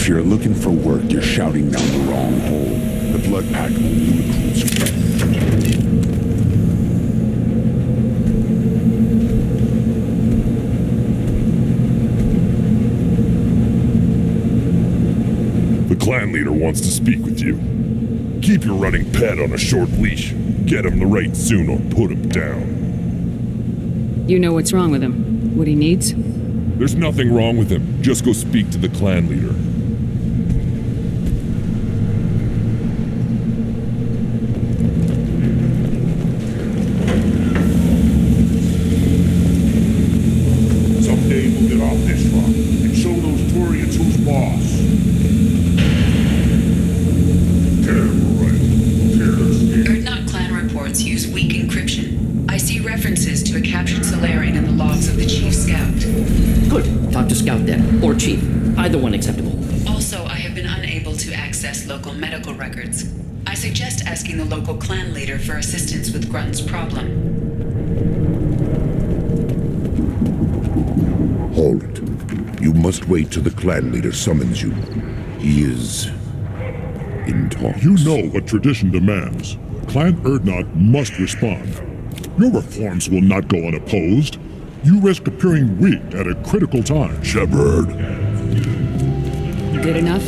If you're looking for work, you're shouting down the wrong hole. The Blood Pack only recruits The clan leader wants to speak with you. Keep your running pet on a short leash. Get him the right soon or put him down. You know what's wrong with him? What he needs? There's nothing wrong with him. Just go speak to the clan leader. Someday we'll get off this rock and show those Turians who's boss. Erdnot clan reports use weak encryption. I see references to a captured Solarian in the logs of the Chief Scout. Good. Talk to Scout then, or Chief. Either one acceptable. Also, I have been unable to access local medical records. I suggest asking the local clan leader for assistance with Grunt's problem. Halt. You must wait till the clan leader summons you. He is in talks. You know what tradition demands. Clan Erdnot must respond. Your reforms will not go unopposed. You risk appearing weak at a critical time. Shepard. Good enough?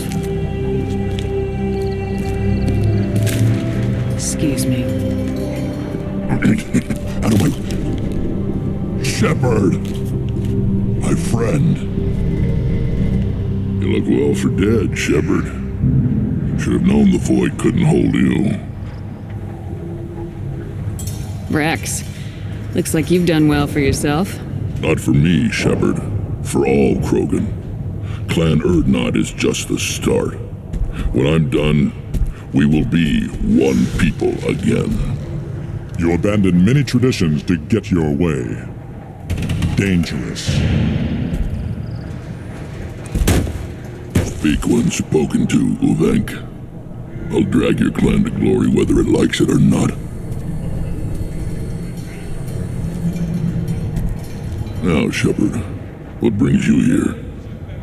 Excuse me. Out of my... Shepard! My friend. You look well for dead, Shepard. Should have known the void couldn't hold you. Rex, looks like you've done well for yourself. Not for me, Shepard. For all Krogan. Clan Erdnot is just the start. When I'm done, we will be one people again. You abandoned many traditions to get your way. Dangerous. Speak when spoken to, Uvenk. I'll drag your clan to glory whether it likes it or not. Now, Shepard, what brings you here?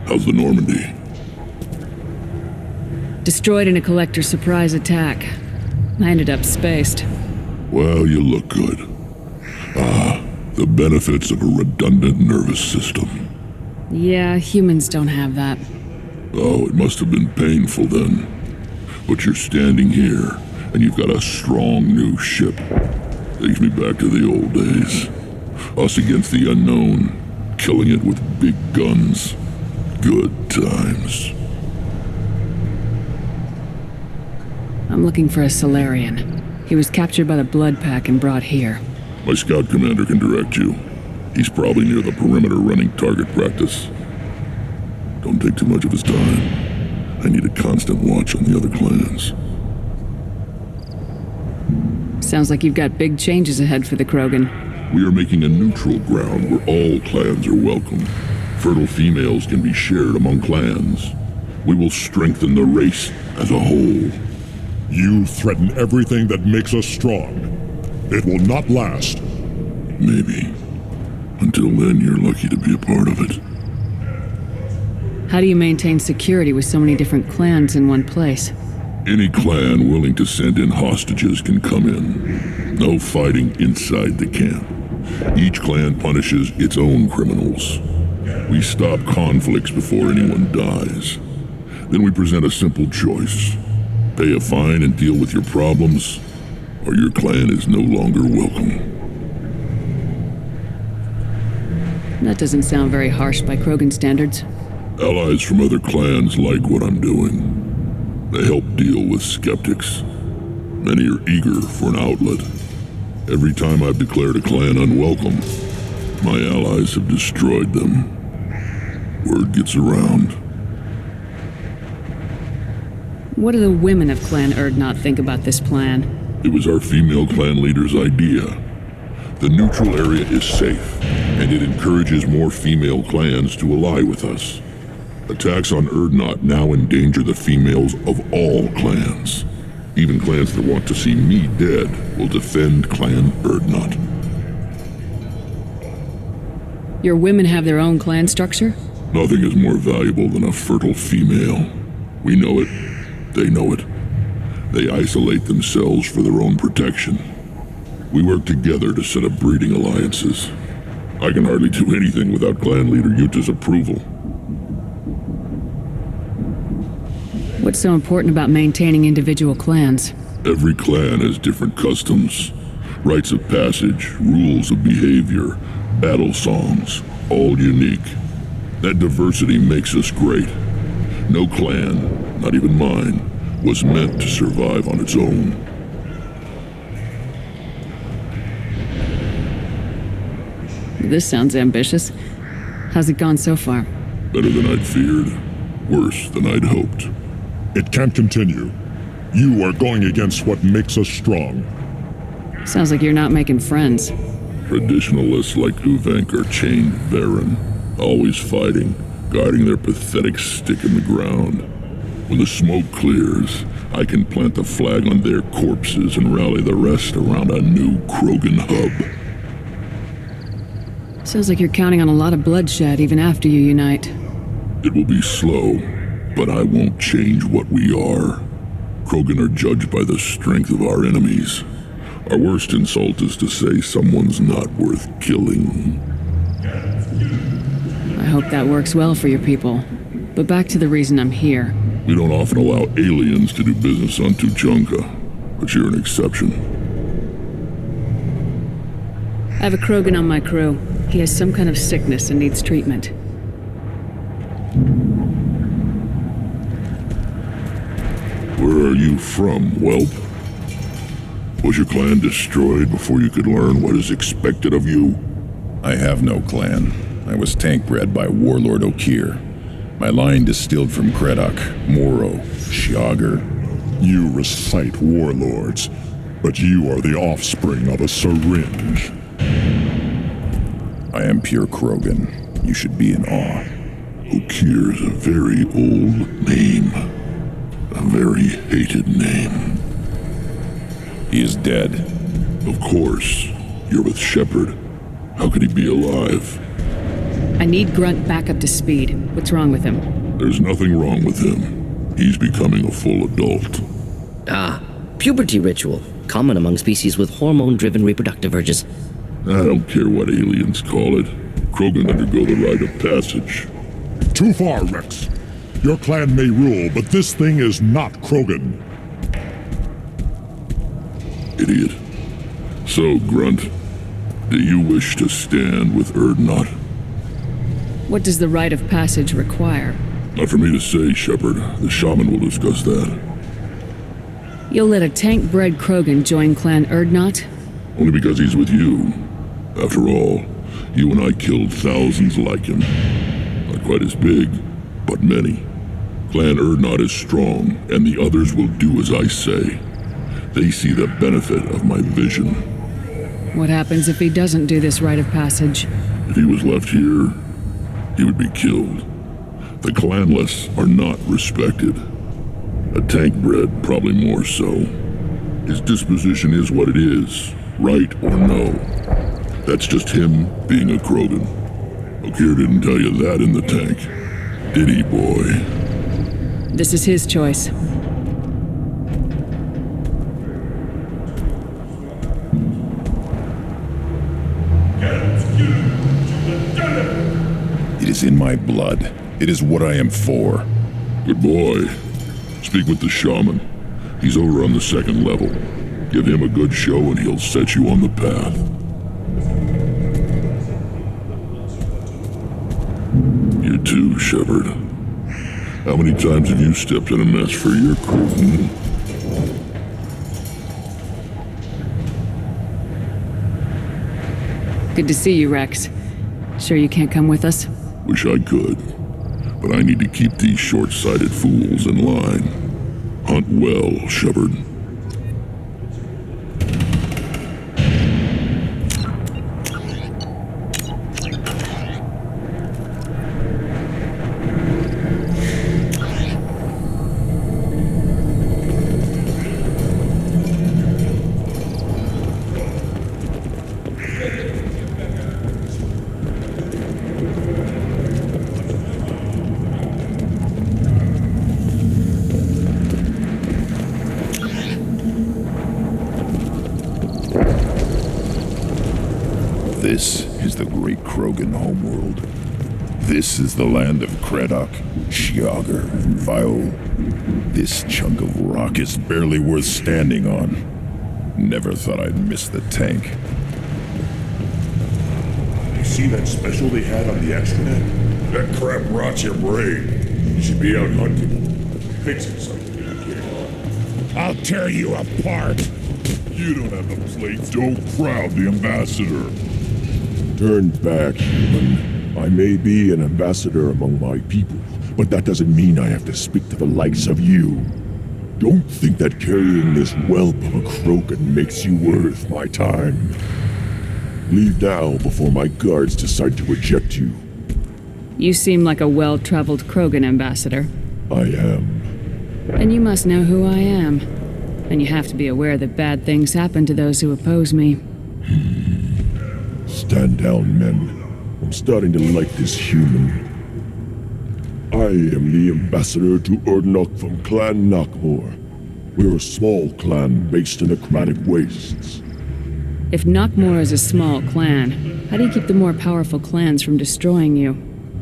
How's the Normandy? Destroyed in a collector surprise attack. I ended up spaced. Well, you look good. The benefits of a redundant nervous system. Yeah, humans don't have that. Oh, it must have been painful then. But you're standing here, and you've got a strong new ship. Takes me back to the old days. Us against the unknown, killing it with big guns. Good times. I'm looking for a Solarian. He was captured by the Blood Pack and brought here. My scout commander can direct you. He's probably near the perimeter running target practice. Don't take too much of his time. I need a constant watch on the other clans. Sounds like you've got big changes ahead for the Krogan. We are making a neutral ground where all clans are welcome. Fertile females can be shared among clans. We will strengthen the race as a whole. You threaten everything that makes us strong. It will not last. Maybe. Until then, you're lucky to be a part of it. How do you maintain security with so many different clans in one place? Any clan willing to send in hostages can come in. No fighting inside the camp. Each clan punishes its own criminals. We stop conflicts before anyone dies. Then we present a simple choice. Pay a fine and deal with your problems, or your clan is no longer welcome. That doesn't sound very harsh by Krogan standards. Allies from other clans like what I'm doing. They help deal with skeptics. Many are eager for an outlet. Every time I've declared a clan unwelcome, my allies have destroyed them. Word gets around. What do the women of Clan Erdnot think about this plan? It was our female clan leader's idea. The neutral area is safe, and it encourages more female clans to ally with us. Attacks on Erdnot now endanger the females of all clans. Even clans that want to see me dead will defend Clan Erdnot. Your women have their own clan structure? Nothing is more valuable than a fertile female. We know it. They know it. They isolate themselves for their own protection. We work together to set up breeding alliances. I can hardly do anything without clan leader Yuta's approval. What's so important about maintaining individual clans? Every clan has different customs, rites of passage, rules of behavior, battle songs, all unique. That diversity makes us great. No clan, not even mine, was meant to survive on its own. This sounds ambitious. How's it gone so far? Better than I'd feared, worse than I'd hoped. It can't continue. You are going against what makes us strong. Sounds like you're not making friends. Traditionalists like Uvenk are chained Varen, always fighting, guarding their pathetic stick in the ground. When the smoke clears, I can plant the flag on their corpses and rally the rest around a new Krogan hub. Sounds like you're counting on a lot of bloodshed even after you unite. It will be slow, but I won't change what we are. Krogan are judged by the strength of our enemies. Our worst insult is to say someone's not worth killing. I hope that works well for your people. But back to the reason I'm here. We don't often allow aliens to do business on Tuchanka, but you're an exception. I have a Krogan on my crew. He has some kind of sickness and needs treatment. Where are you from, whelp? Was your clan destroyed before you could learn what is expected of you? I have no clan. I was tank bred by Warlord Okir. My line distilled from Kredok, Moro, Shiagar. You recite warlords, but you are the offspring of a syringe. I am pure Krogan. You should be in awe. Okir is a very old name. A very hated name. He is dead. Of course. You're with Shepard. How could he be alive? I need Grunt back up to speed. What's wrong with him? There's nothing wrong with him. He's becoming a full adult. Puberty ritual. Common among species with hormone-driven reproductive urges. I don't care what aliens call it. Krogan undergo the rite of passage. Too far, Rex. Your clan may rule, but this thing is not Krogan. Idiot. So, Grunt, do you wish to stand with Erdnot? What does the rite of passage require? Not for me to say, Shepard. The shaman will discuss that. You'll let a tank-bred Krogan join Clan Erdnot? Only because he's with you. After all, you and I killed thousands like him. Not quite as big, but many. Clan Erdnot is strong, and the others will do as I say. They see the benefit of my vision. What happens if he doesn't do this rite of passage? If he was left here, he would be killed. The clanless are not respected. A tank bred, probably more so. His disposition is what it is, right or no. That's just him being a Krogan. Okir didn't tell you that in the tank, did he, boy? This is his choice. It is in my blood. It is what I am for. Good boy. Speak with the shaman. He's over on the second level. Give him a good show and he'll set you on the path. You too, Shepard. How many times have you stepped in a mess for your crew? Good to see you, Rex. Sure you can't come with us? Wish I could. But I need to keep these short-sighted fools in line. Hunt well, Shepard. This is the great Krogan homeworld. This is the land of Kredok, Shiagar, and Viol. This chunk of rock is barely worth standing on. Never thought I'd miss the tank. You see that special they had on the extranet? That crap rots your brain. You should be out hunting. Fixing something out here. I'll tear you apart! You don't have the plates. Don't crowd the ambassador. Turn back, human. I may be an ambassador among my people, but that doesn't mean I have to speak to the likes of you. Don't think that carrying this whelp of a Krogan makes you worth my time. Leave now before my guards decide to eject you. You seem like a well-traveled Krogan ambassador. I am. And you must know who I am. And you have to be aware that bad things happen to those who oppose me. Stand down, men. I'm starting to like this human. I am the ambassador to Urdnok from Clan Nakmor. We're a small clan based in the Aquatic Wastes. If Nakmor is a small clan, how do you keep the more powerful clans from destroying you?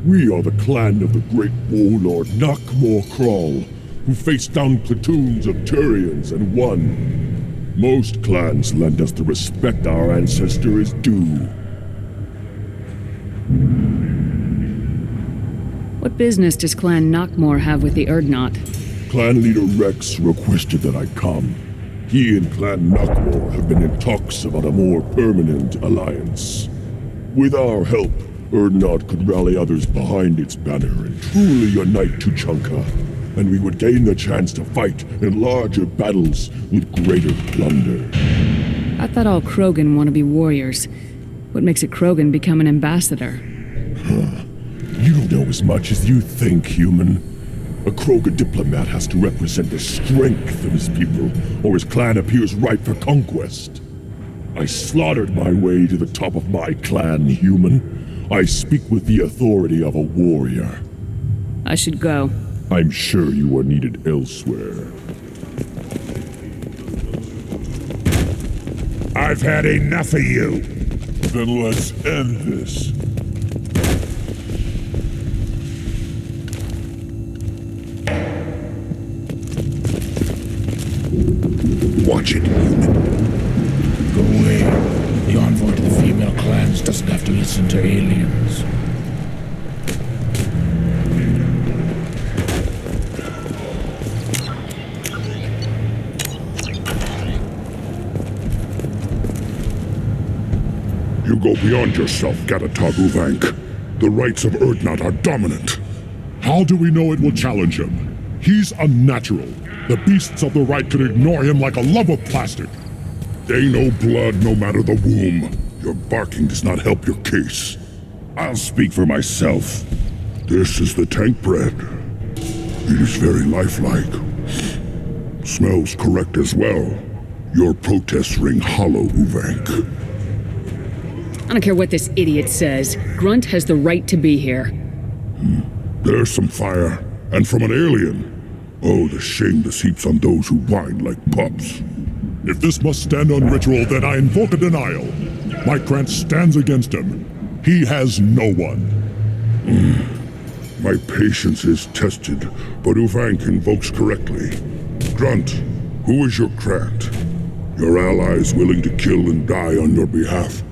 We are the clan of the great warlord Nakmor Kral, who faced down platoons of Turians and won. Most clans lend us the respect our ancestor is due. What business does Clan Nakmor have with the Urdnot? Clan leader Rex requested that I come. He and Clan Nakmor have been in talks about a more permanent alliance. With our help, Urdnot could rally others behind its banner and truly unite Tuchanka, and we would gain the chance to fight in larger battles with greater plunder. I thought all Krogan want to be warriors. What makes a Krogan become an ambassador? You don't know as much as you think, human. A Krogan diplomat has to represent the strength of his people, or his clan appears ripe for conquest. I slaughtered my way to the top of my clan, human. I speak with the authority of a warrior. I should go. I'm sure you are needed elsewhere. I've had enough of you. Then let's end this. Watch it, human. Go away. The envoy to the female clans doesn't have to listen to aliens. You go beyond yourself, Gatatog Uvank. The rights of Urdnot are dominant. How do we know it will challenge him? He's unnatural. The beasts of the right could ignore him like a lump of plastic. They know blood no matter the womb. Your barking does not help your case. I'll speak for myself. This is the tank bread. It is very lifelike. Smells correct as well. Your protests ring hollow, Uvank. I don't care what this idiot says. Grunt has the right to be here. There's some fire, and from an alien. Oh, the shame this heaps on those who whine like pups. If this must stand on ritual, then I invoke a denial. My grant stands against him. He has no one. My patience is tested, but Uvank invokes correctly. Grunt, who is your Krant? Your allies willing to kill and die on your behalf.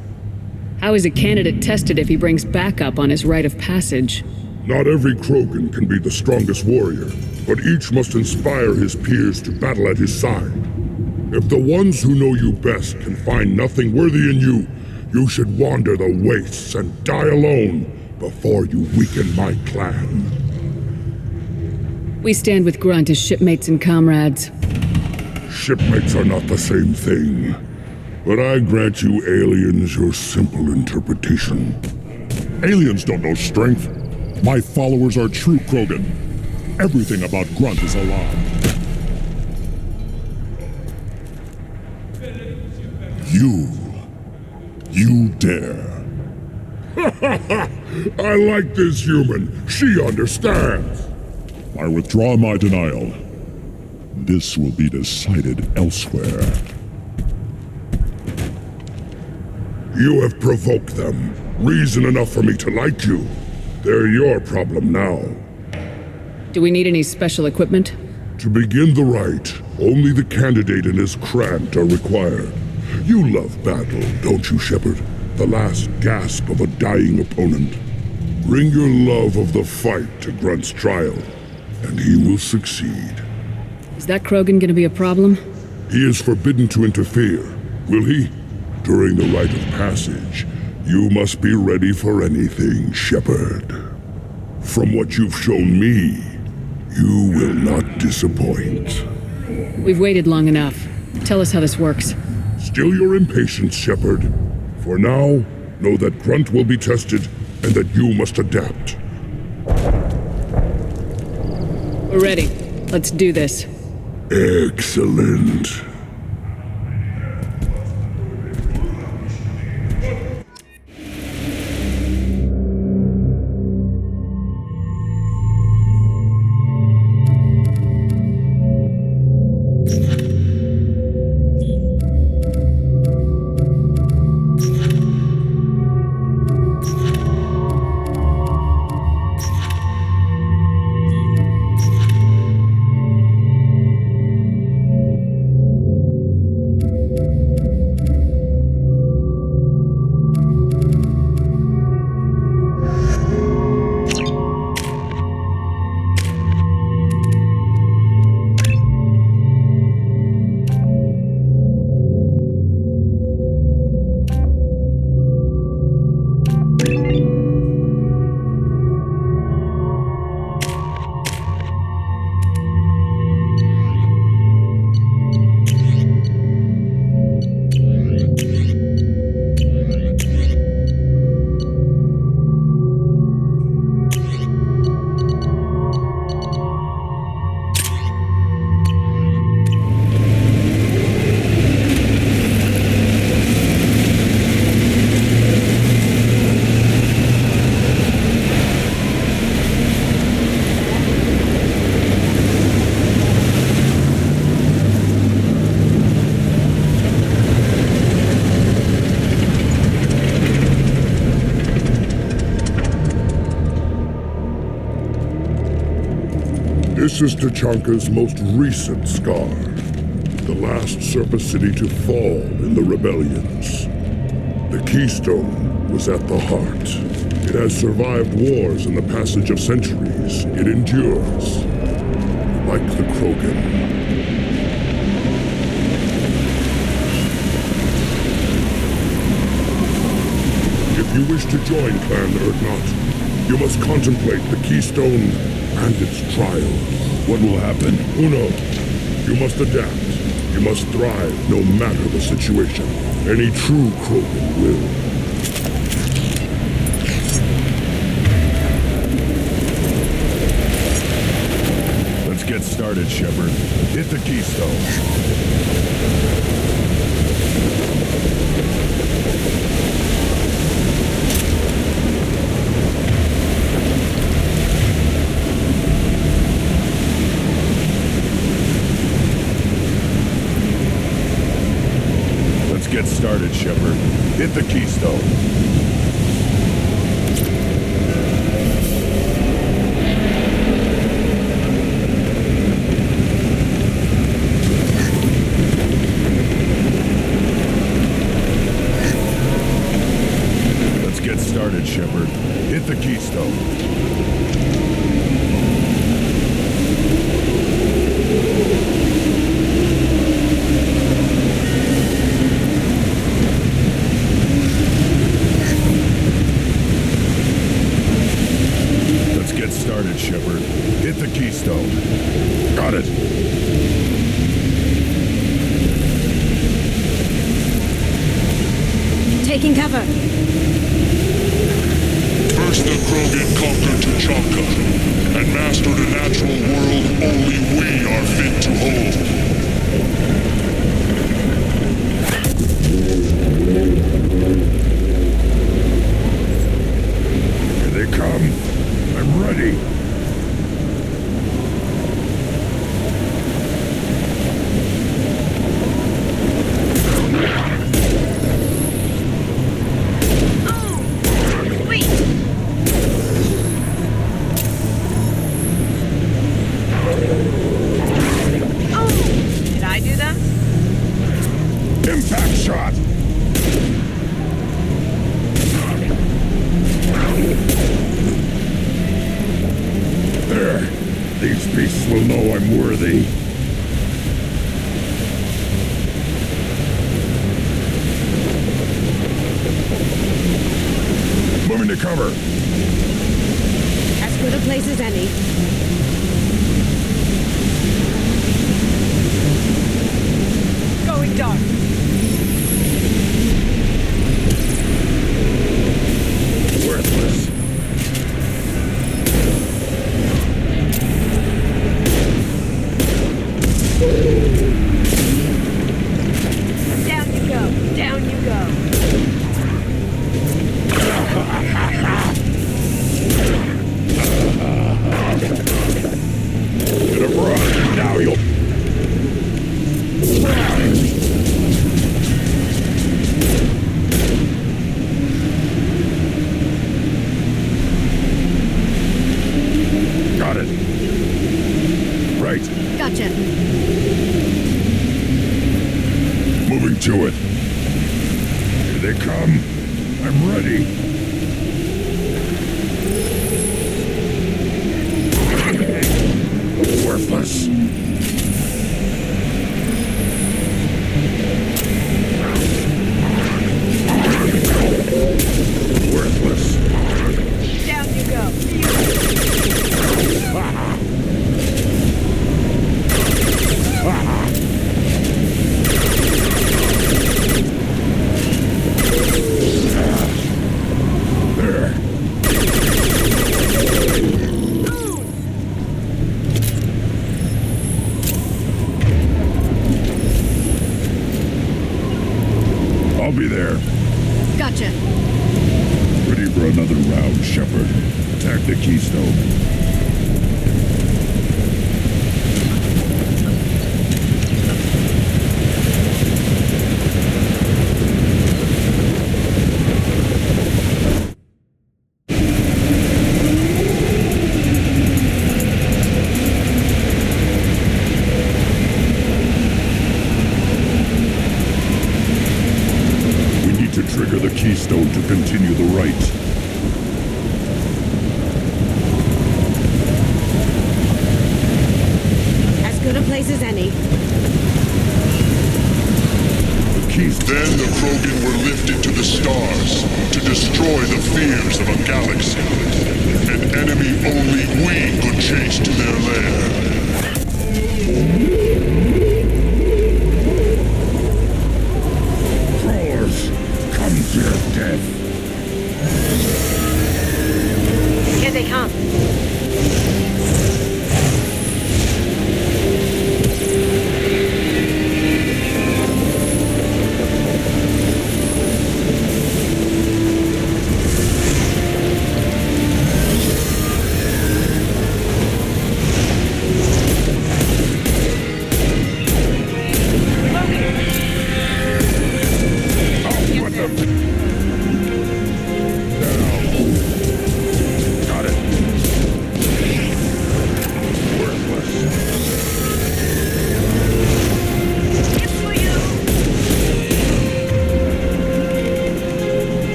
How is a candidate tested if he brings backup on his rite of passage? Not every Krogan can be the strongest warrior, but each must inspire his peers to battle at his side. If the ones who know you best can find nothing worthy in you, you should wander the wastes and die alone before you weaken my clan. We stand with Grunt as shipmates and comrades. Shipmates are not the same thing, but I grant you aliens your simple interpretation. Aliens don't know strength. My followers are true Krogan. Everything about Grunt is a lie. You dare. I like this human. She understands. I withdraw my denial. This will be decided elsewhere. You have provoked them. Reason enough for me to like you. They're your problem now. Do we need any special equipment? To begin the rite, only the candidate and his Krant are required. You love battle, don't you, Shepard? The last gasp of a dying opponent. Bring your love of the fight to Grunt's trial, and he will succeed. Is that Krogan gonna be a problem? He is forbidden to interfere, will he? During the rite of passage, you must be ready for anything, Shepard. From what you've shown me, you will not disappoint. We've waited long enough. Tell us how this works. Still your impatience, Shepard. For now, know that Grunt will be tested and that you must adapt. We're ready. Let's do this. Excellent. This is Tachanka's most recent scar. The last surface city to fall in the rebellions. The Keystone was at the heart. It has survived wars and the passage of centuries. It endures. Like the Krogan. If you wish to join Clan Urdnot, you must contemplate the Keystone and its trial. What will happen? Who knows? You must adapt. You must thrive no matter the situation. Any true Krogan will. Let's get started, Shepard. Hit the Keystone. Get started, Shepard. Hit the Keystone. Let's get started, Shepard. Hit the Keystone. Shepard. Hit the Keystone. Got it. Taking cover. First the Krogan conquered Tachanka and mastered a natural world only we are fit to hold. Here they come. I'm ready. These beasts will know I'm worthy. Moving to cover. As good a place as any. Going dark. Worthless. Down you go. Down you go. Get a run. Now you'll... Got it. Right. Gotcha. Moving to it. Here they come. I'm ready. Worthless. Worthless. Down you go. There. I'll be there. Gotcha. Ready for another round, Shepard. Attack the keystone. We need to trigger the keystone to continue the right. As good a place as any. The keystone. Then the Krogan were lifted to the stars to destroy the fears of a galaxy. An enemy only we could chase to their lair. Crawlers, come to your death. Here they come.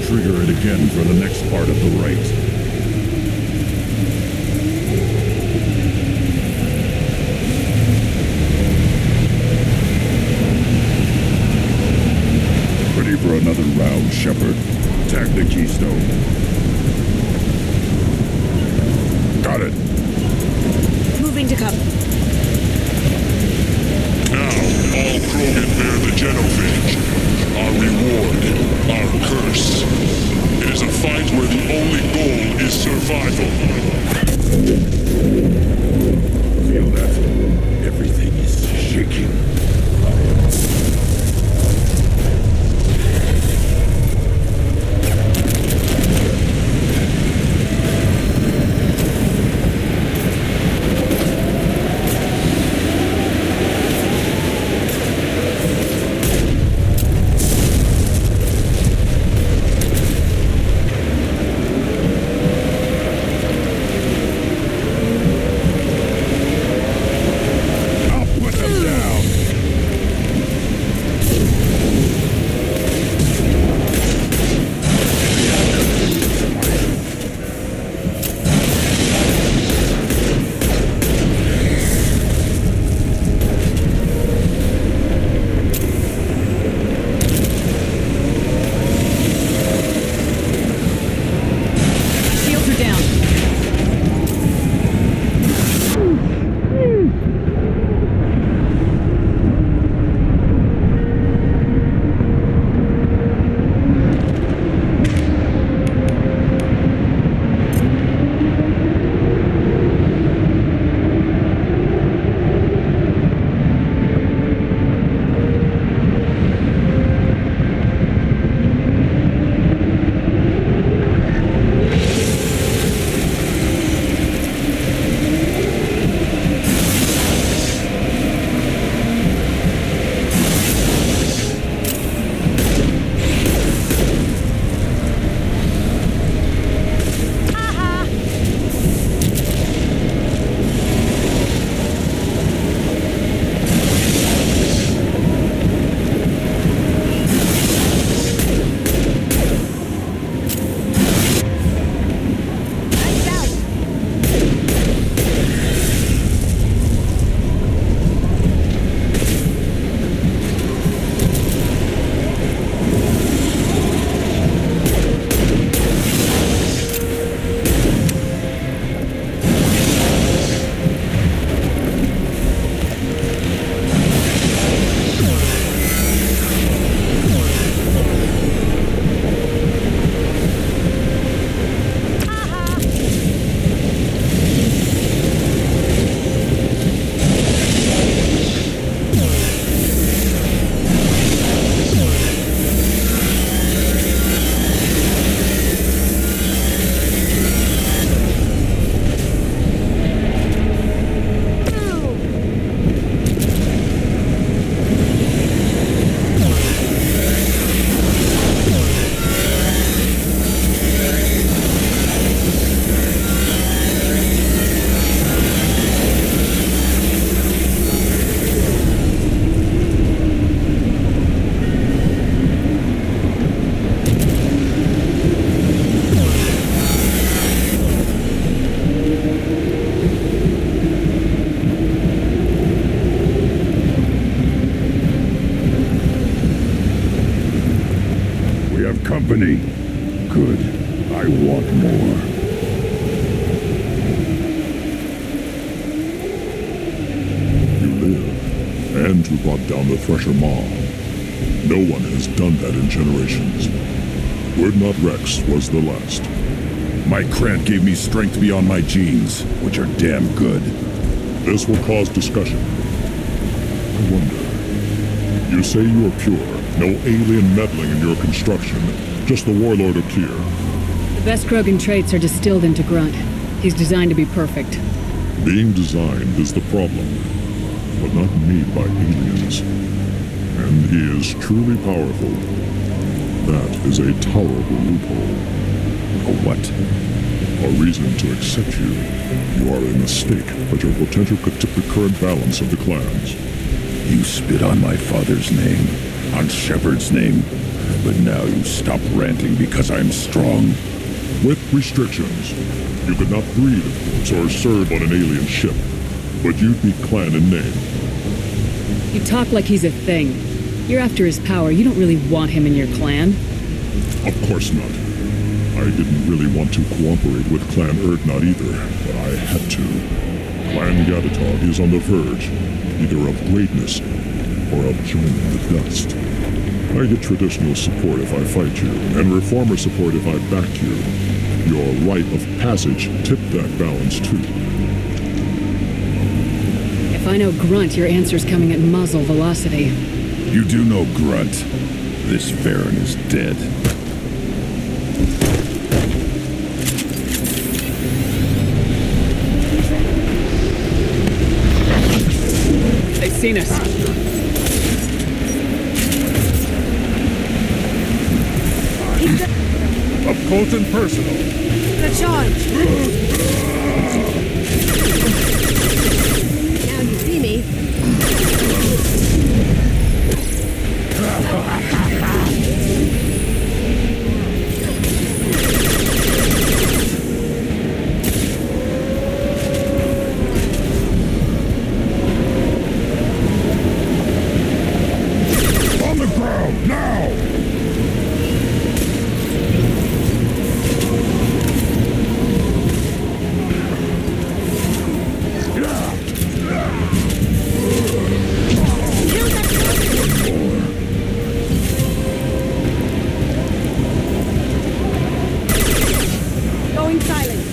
trigger it again for the next part of the rite. Ready for another round, Shepard. Attack the keystone. Got it. Moving to cover. Now, all Krogan bear the genophage. Our reward, our curse. It is a fight where the only goal is survival. Feel that? Everything is shaking. company. Good. I want more. You live, and you brought down the Thresher Maw. No one has done that in generations. Word Not Rex was the last. My Krant gave me strength beyond my genes, which are damn good. This will cause discussion. I wonder. You say you are pure, no alien meddling in your construction, just the warlord of Tyr. The best Krogan traits are distilled into Grunt. He's designed to be perfect. Being designed is the problem, but not made by aliens. And he is truly powerful. That is a tolerable loophole. A what? A reason to accept you. You are a mistake, but your potential could tip the current balance of the clans. You spit on my father's name, on Shepard's name. But now you stop ranting because I'm strong. With restrictions. You could not breed, of course, or serve on an alien ship. But you'd be clan in name. You talk like he's a thing. You're after his power. You don't really want him in your clan. Of course not. I didn't really want to cooperate with Clan Erdnot either, but I had to. Clan Gatatog is on the verge, either of greatness or of joining the dust. I get traditional support if I fight you, and reformer support if I back you. Your rite of passage tipped that balance too. If I know Grunt, your answer's coming at muzzle velocity. You do know Grunt. This Varen is dead. They've seen us. Up close and personal. The charge! Now you see me. On the ground, now! Going silent.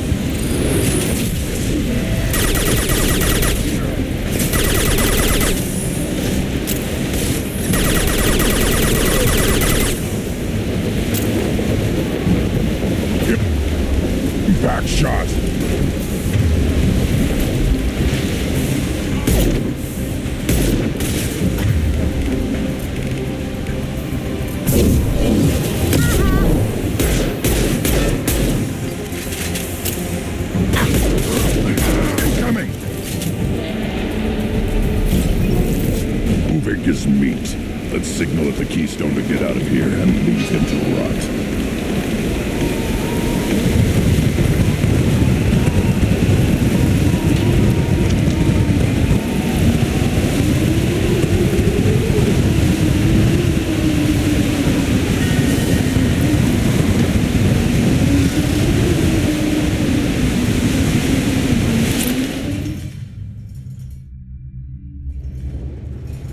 Back shot. Incoming. Moving is meat. Let's signal at the Keystone to get out of here and leave him to rot.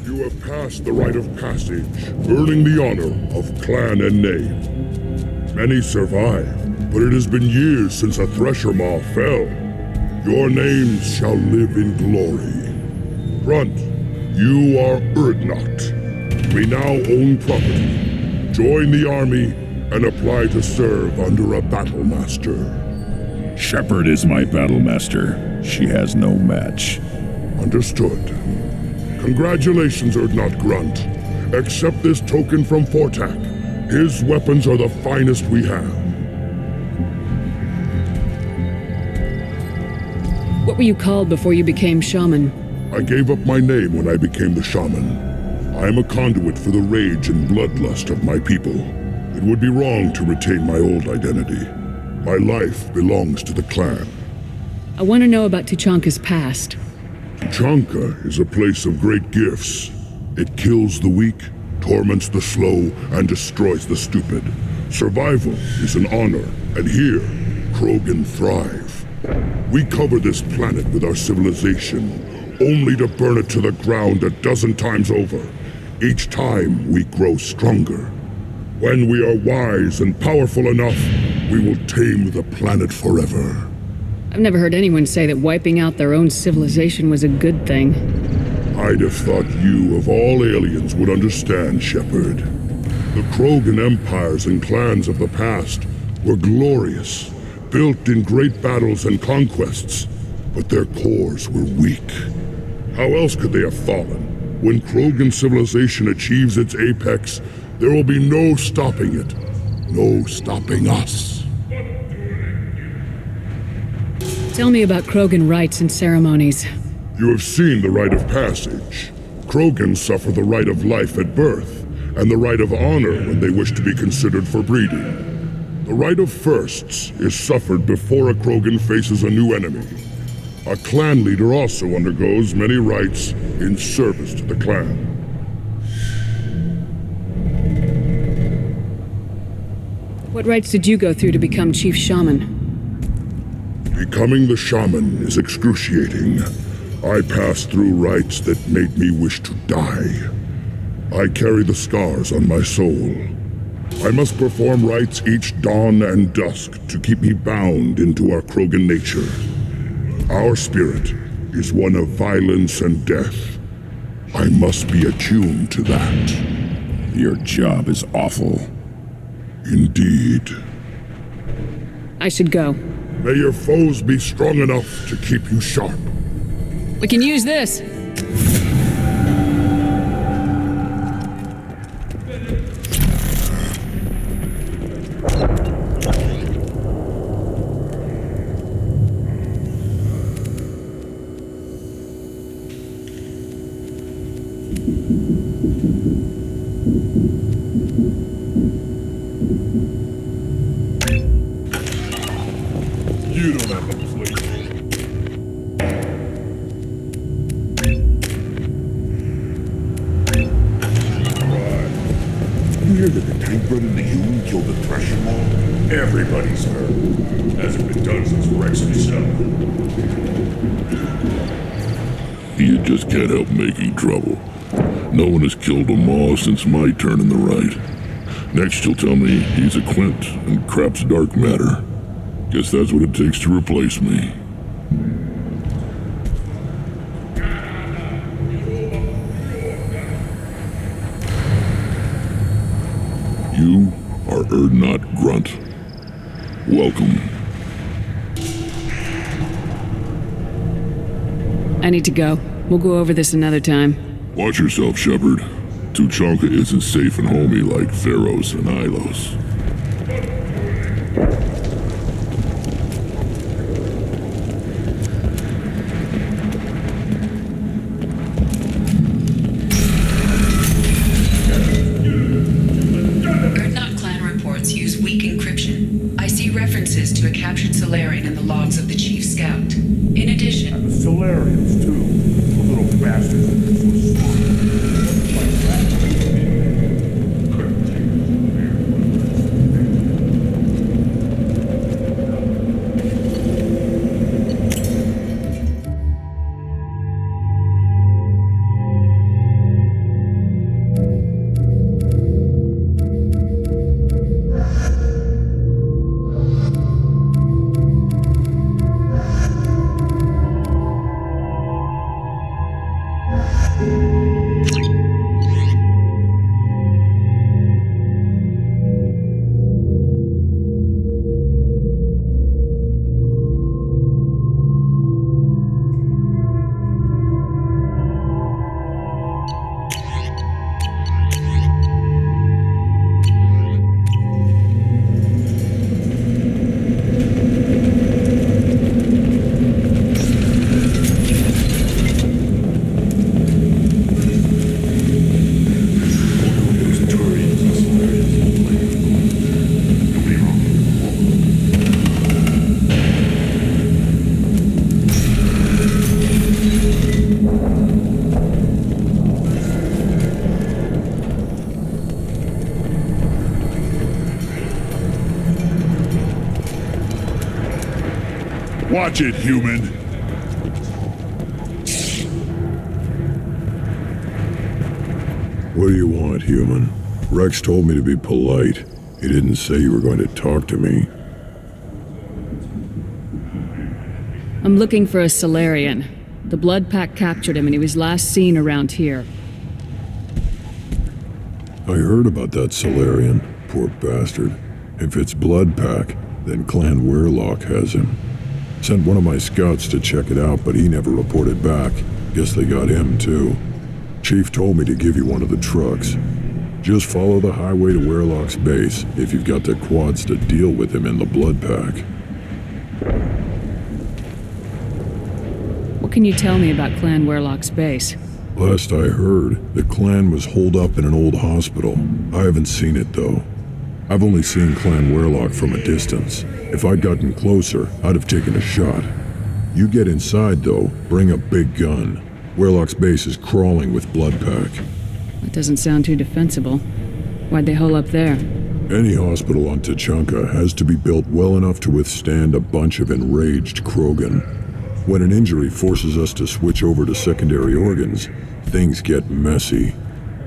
You have passed the rite of passage, earning the honor of clan and name. Many survive, but it has been years since a Thresher Maw fell. Your names shall live in glory. Grunt, you are Erdnot. We now own property. Join the army and apply to serve under a battle master. Shepard is my battle master. She has no match. Understood. Congratulations, Erdnot Grunt. Accept this token from Fortak. His weapons are the finest we have. What were you called before you became shaman? I gave up my name when I became the shaman. I am a conduit for the rage and bloodlust of my people. It would be wrong to retain my old identity. My life belongs to the clan. I want to know about Tuchanka's past. Tuchanka is a place of great gifts. It kills the weak, torments the slow, and destroys the stupid. Survival is an honor, and here, Krogan thrive. We cover this planet with our civilization, only to burn it to the ground a dozen times over. Each time, we grow stronger. When we are wise and powerful enough, we will tame the planet forever. I've never heard anyone say that wiping out their own civilization was a good thing. I'd have thought you, of all aliens, would understand, Shepard. The Krogan empires and clans of the past were glorious, built in great battles and conquests, but their cores were weak. How else could they have fallen? When Krogan civilization achieves its apex, there will be no stopping it. No stopping us. Tell me about Krogan rites and ceremonies. You have seen the rite of passage. Krogans suffer the rite of life at birth, and the right of honor when they wish to be considered for breeding. The right of firsts is suffered before a Krogan faces a new enemy. A clan leader also undergoes many rites in service to the clan. What rites did you go through to become Chief Shaman? Becoming the shaman is excruciating. I passed through rites that made me wish to die. I carry the scars on my soul. I must perform rites each dawn and dusk to keep me bound into our Krogan nature. Our spirit is one of violence and death. I must be attuned to that. Your job is awful. Indeed. I should go. May your foes be strong enough to keep you sharp. We can use this. You don't have a place. You hear that the tank bred in the human killed the Thresher Maw? Everybody's heard. Hasn't been done since Rex himself. You just can't help making trouble. No one has killed a Maw since my turn in the right. Next you'll tell me he's a Quint and crap's dark matter. Guess that's what it takes to replace me. You are Erdnot Grunt. Welcome. I need to go. We'll go over this another time. Watch yourself, Shepard. Tuchanka isn't safe and homey like Theros and Ilos. Erdnot clan reports use weak encryption. I see references to a captured Solarian in the logs of the Chief Scout. In addition... And the Solarians, too. The little bastards that this was couldn't take Watch it, human! What do you want, human? Rex told me to be polite. He didn't say you were going to talk to me. I'm looking for a Solarian. The Blood Pack captured him and he was last seen around here. I heard about that Solarian. Poor bastard. If it's Blood Pack, then Clan Weirlock has him. Sent one of my scouts to check it out, but he never reported back. Guess they got him, too. Chief told me to give you one of the trucks. Just follow the highway to Weirlock's base if you've got the quads to deal with him in the Blood Pack. What can you tell me about Clan Weirlock's base? Last I heard, the clan was holed up in an old hospital. I haven't seen it, though. I've only seen Clan Werlock from a distance. If I'd gotten closer, I'd have taken a shot. You get inside, though, bring a big gun. Werlock's base is crawling with Bloodpack. That doesn't sound too defensible. Why'd they hole up there? Any hospital on Tachanka has to be built well enough to withstand a bunch of enraged Krogan. When an injury forces us to switch over to secondary organs, things get messy.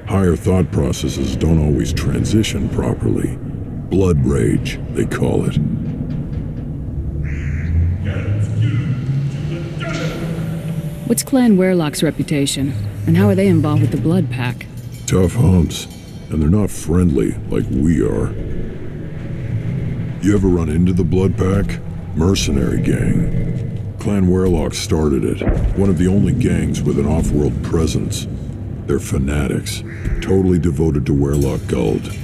Higher thought processes don't always transition properly. Blood rage, they call it. What's Clan Werlock's reputation? And how are they involved with the Blood Pack? Tough humps, and they're not friendly like we are. You ever run into the Blood Pack? Mercenary gang. Clan Werlock started it, one of the only gangs with an off-world presence. They're fanatics, totally devoted to Werlock Guld.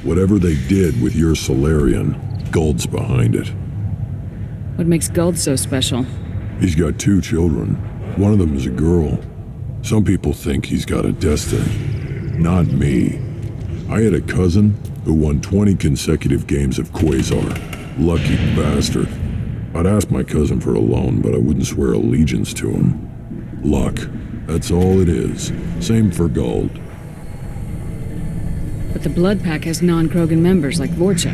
Whatever they did with your Solarian, Guld's behind it. What makes Guld so special? He's got 2 children. One of them is a girl. Some people think he's got a destiny. Not me. I had a cousin who won 20 consecutive games of Quasar. Lucky bastard. I'd ask my cousin for a loan, but I wouldn't swear allegiance to him. Luck. That's all it is. Same for Guld. But the Blood Pack has non-Krogan members like Vorcha.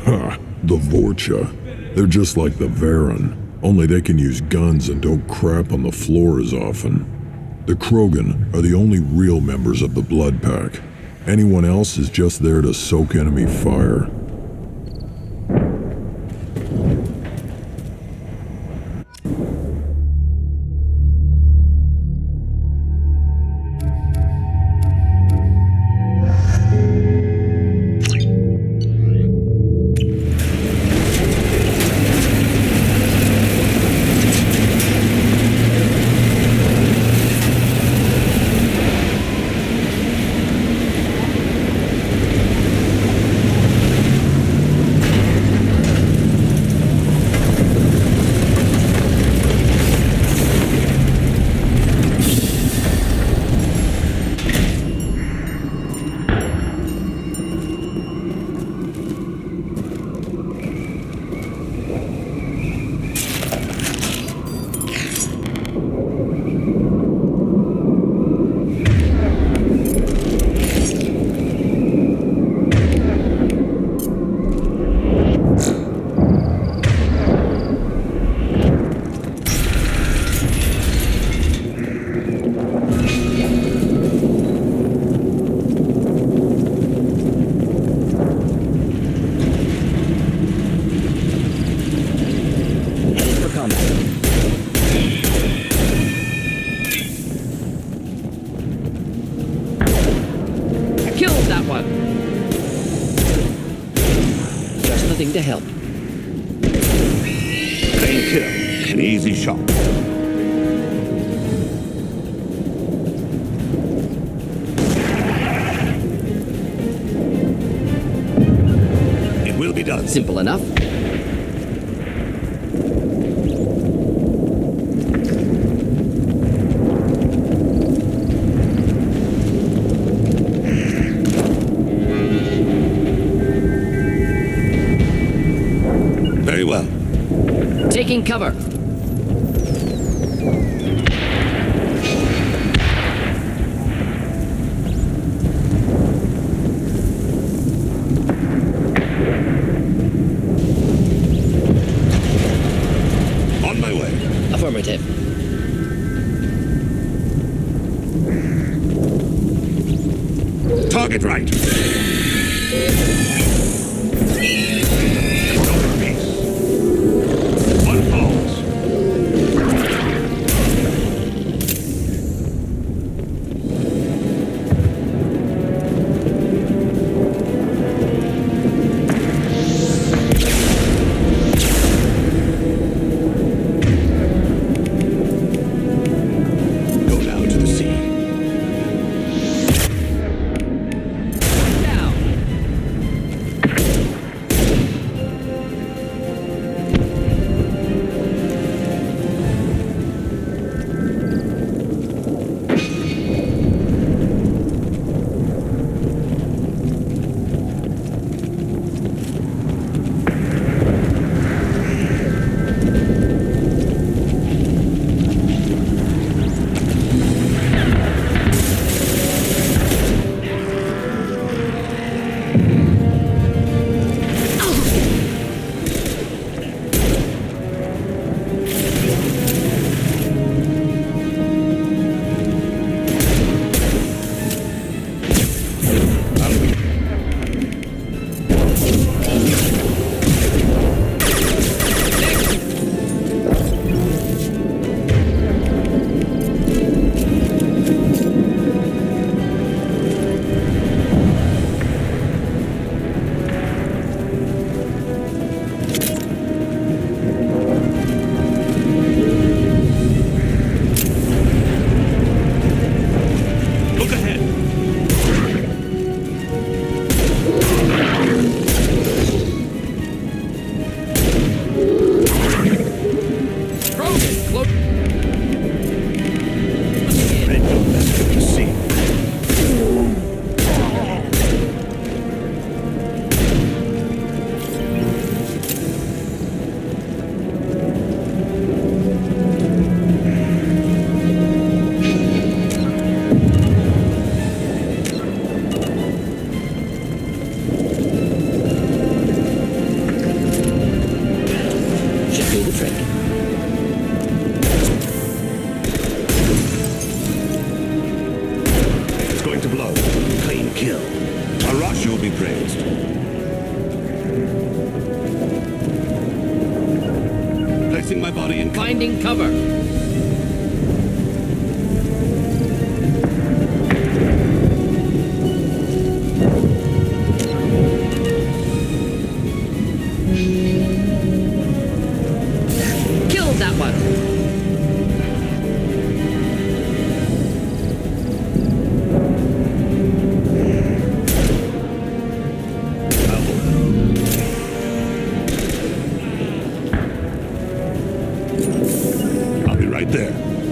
Ha! The Vorcha. They're just like the Varen. Only they can use guns and don't crap on the floor as often. The Krogan are the only real members of the Blood Pack. Anyone else is just there to soak enemy fire. To help. Clean kill. An easy shot. It will be done. Simple enough. Very well. Taking cover. On my way. Affirmative. Target right.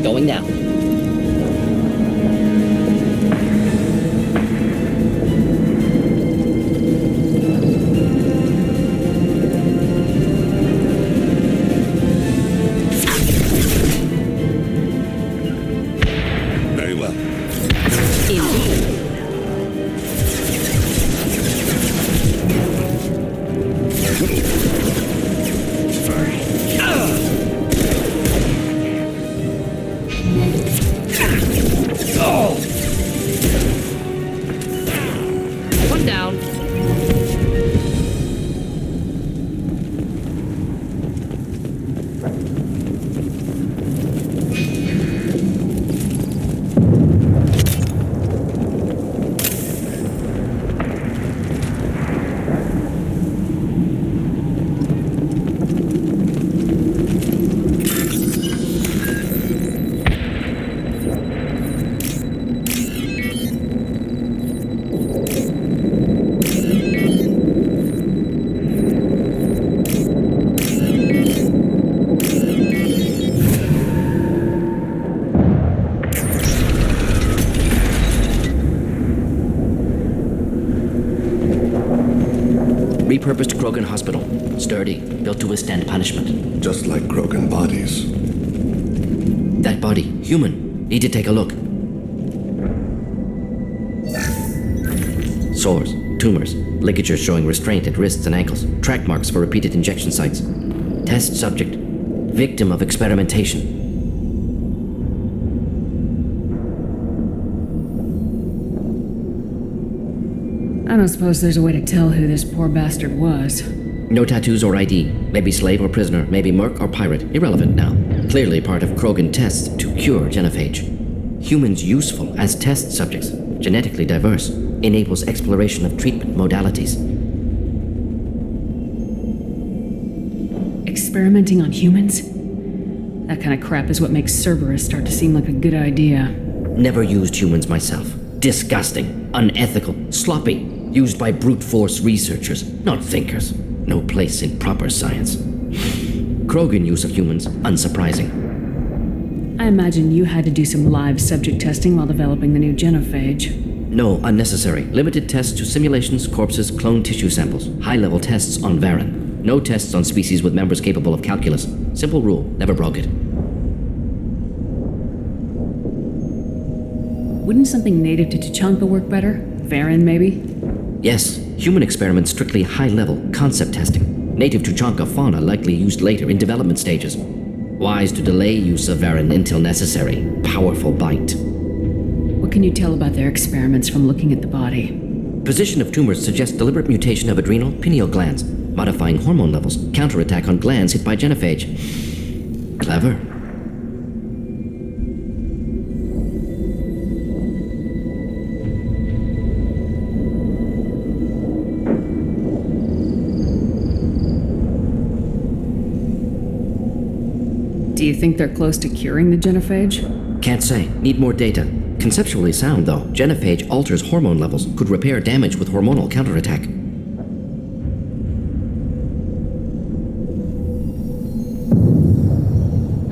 Going now. Very well. Indeed. One down. Repurposed Krogan hospital. Sturdy, built to withstand punishment. Just like Krogan bodies. That body, human. Need to take a look. Sores, tumors, ligatures showing restraint at wrists and ankles, track marks for repeated injection sites. Test subject, victim of experimentation. I don't suppose there's a way to tell who this poor bastard was. No tattoos or ID. Maybe slave or prisoner, maybe merc or pirate. Irrelevant now. Clearly part of Krogan tests to cure genophage. Humans useful as test subjects, genetically diverse, enables exploration of treatment modalities. Experimenting on humans? That kind of crap is what makes Cerberus start to seem like a good idea. Never used humans myself. Disgusting, unethical, sloppy. Used by brute force researchers, not thinkers. No place in proper science. Krogan use of humans, unsurprising. I imagine you had to do some live subject testing while developing the new genophage. No, unnecessary. Limited tests to simulations, corpses, cloned tissue samples. High-level tests on Varen. No tests on species with members capable of calculus. Simple rule, never broke it. Wouldn't something native to Tuchanka work better? Varen, maybe? Yes, human experiments strictly high-level, concept testing. Native Tuchanka fauna likely used later in development stages. Wise to delay use of Varen until necessary. Powerful bite. What can you tell about their experiments from looking at the body? Position of tumors suggests deliberate mutation of adrenal, pineal glands, modifying hormone levels, counterattack on glands hit by genophage. Clever. Do you think they're close to curing the genophage? Can't say. Need more data. Conceptually sound, though. Genophage alters hormone levels, could repair damage with hormonal counterattack.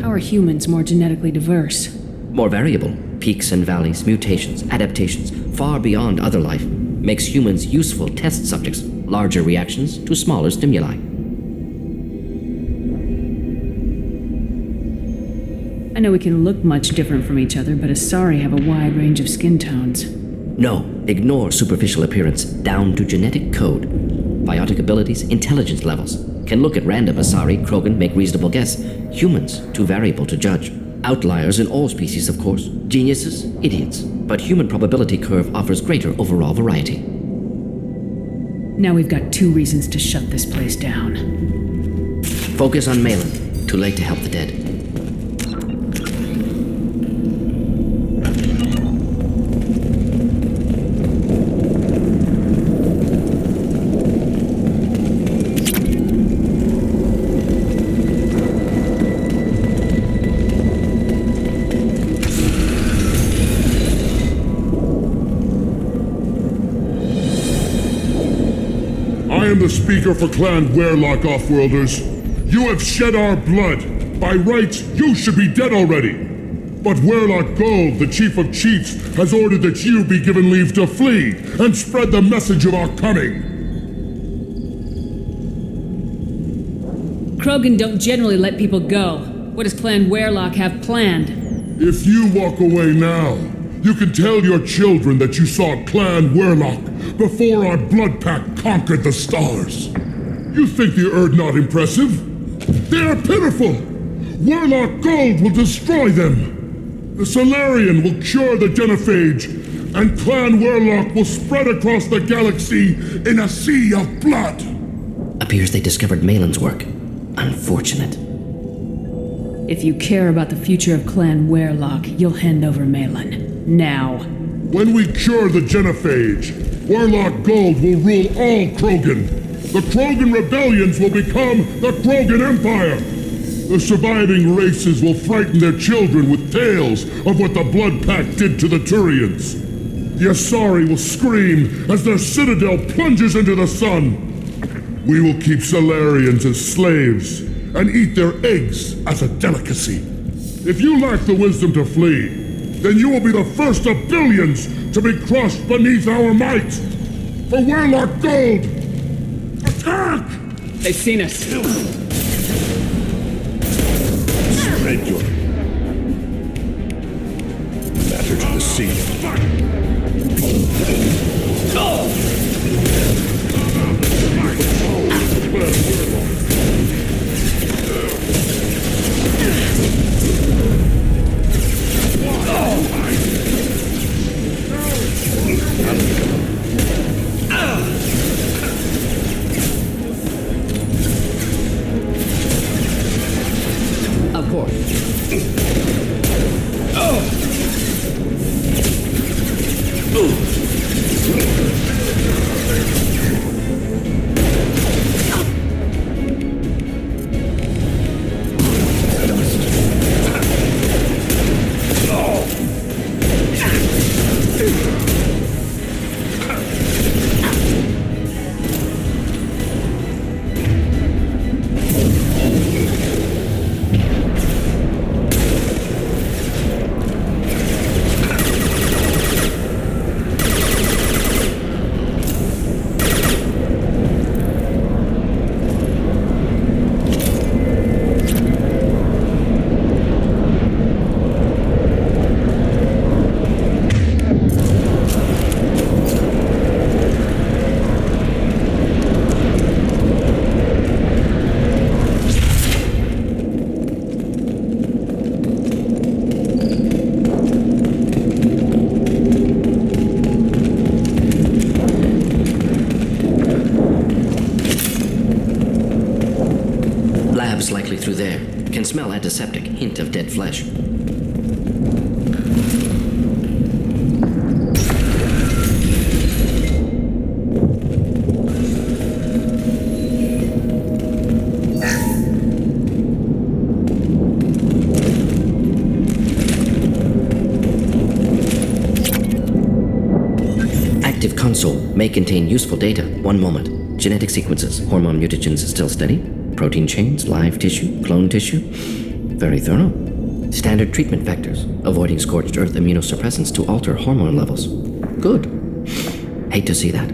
How are humans more genetically diverse? More variable. Peaks and valleys, mutations, adaptations, far beyond other life. Makes humans useful test subjects. Larger reactions to smaller stimuli. I know we can look much different from each other, but Asari have a wide range of skin tones. No, ignore superficial appearance, down to genetic code. Biotic abilities, intelligence levels. Can look at random Asari, Krogan, make reasonable guess. Humans, too variable to judge. Outliers in all species, of course. Geniuses, idiots. But human probability curve offers greater overall variety. Now we've got 2 reasons to shut this place down. Focus on Malin. Too late to help the dead. I am the speaker for Clan Werlock, Offworlders. You have shed our blood. By rights, you should be dead already. But Werlock Gold, the Chief of Chiefs, has ordered that you be given leave to flee and spread the message of our coming. Krogan don't generally let people go. What does Clan Werlock have planned? If you walk away now, you can tell your children that you saw Clan Werlock before our blood pact conquered the stars. You think the Erd not impressive? They are pitiful! Werlock Gold will destroy them! The Solarian will cure the genophage, and Clan Werlock will spread across the galaxy in a sea of blood! Appears they discovered Malin's work. Unfortunate. If you care about the future of Clan Werlock, you'll hand over Malin. Now. When we cure the genophage, Werlock Gold will rule all Krogan. The Krogan rebellions will become the Krogan Empire. The surviving races will frighten their children with tales of what the Blood Pact did to the Turians. The Asari will scream as their citadel plunges into the sun. We will keep Solarians as slaves and eat their eggs as a delicacy. If you lack the wisdom to flee, then you will be the first of billions to be crushed beneath our might. For Werlock Gold, attack! They've seen us. Spread your matter to the sea. Abort. Likely through there. Can smell antiseptic, hint of dead flesh. Active console may contain useful data. One moment. Genetic sequences, hormone mutagens still steady. Protein chains, live tissue, clone tissue. Very thorough. Standard treatment vectors, avoiding scorched earth immunosuppressants to alter hormone levels. Good. Hate to see that.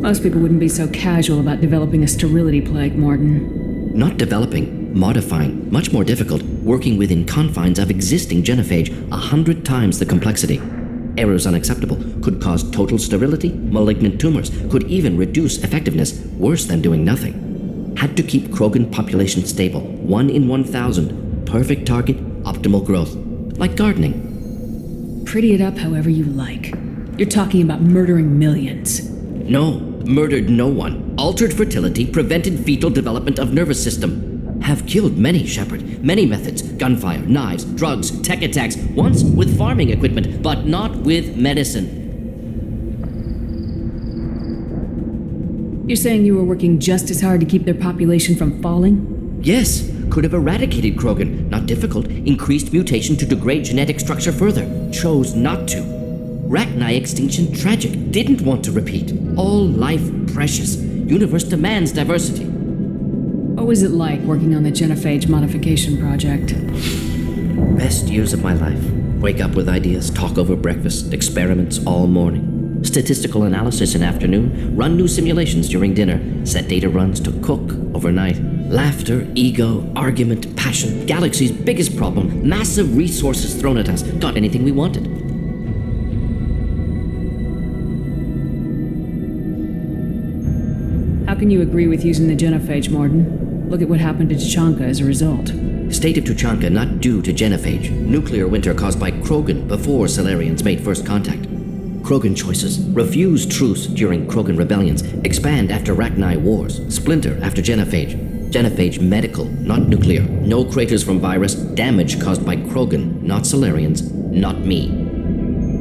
Most people wouldn't be so casual about developing a sterility plague, Morton. Not developing, modifying, much more difficult, working within confines of existing genophage, 100 times the complexity. Errors unacceptable, could cause total sterility, malignant tumors, could even reduce effectiveness, worse than doing nothing. Had to keep Krogan population stable, 1 in 1,000, perfect target, optimal growth. Like gardening. Pretty it up however you like. You're talking about murdering millions. No, murdered no one. Altered fertility, prevented fetal development of nervous system. Have killed many, Shepard. Many methods. Gunfire, knives, drugs, tech attacks. Once with farming equipment, but not with medicine. You're saying you were working just as hard to keep their population from falling? Yes. Could have eradicated Krogan. Not difficult. Increased mutation to degrade genetic structure further. Chose not to. Rachni extinction tragic. Didn't want to repeat. All life precious. Universe demands diversity. What was it like working on the genophage modification project? years of my life. Wake up with ideas, talk over breakfast, experiments all morning. Statistical analysis in afternoon, run new simulations during dinner, set data runs to cook overnight. Laughter, ego, argument, passion, galaxy's biggest problem, massive resources thrown at us, got anything we wanted. How can you agree with using the genophage, Morden? Look at what happened to Tuchanka as a result. State of Tuchanka not due to genophage. Nuclear winter caused by Krogan before Solarians made first contact. Krogan choices. Refuse truce during Krogan rebellions. Expand after Rachni wars. Splinter after genophage. Genophage medical, not nuclear. No craters from virus. Damage caused by Krogan, not Solarians, not me.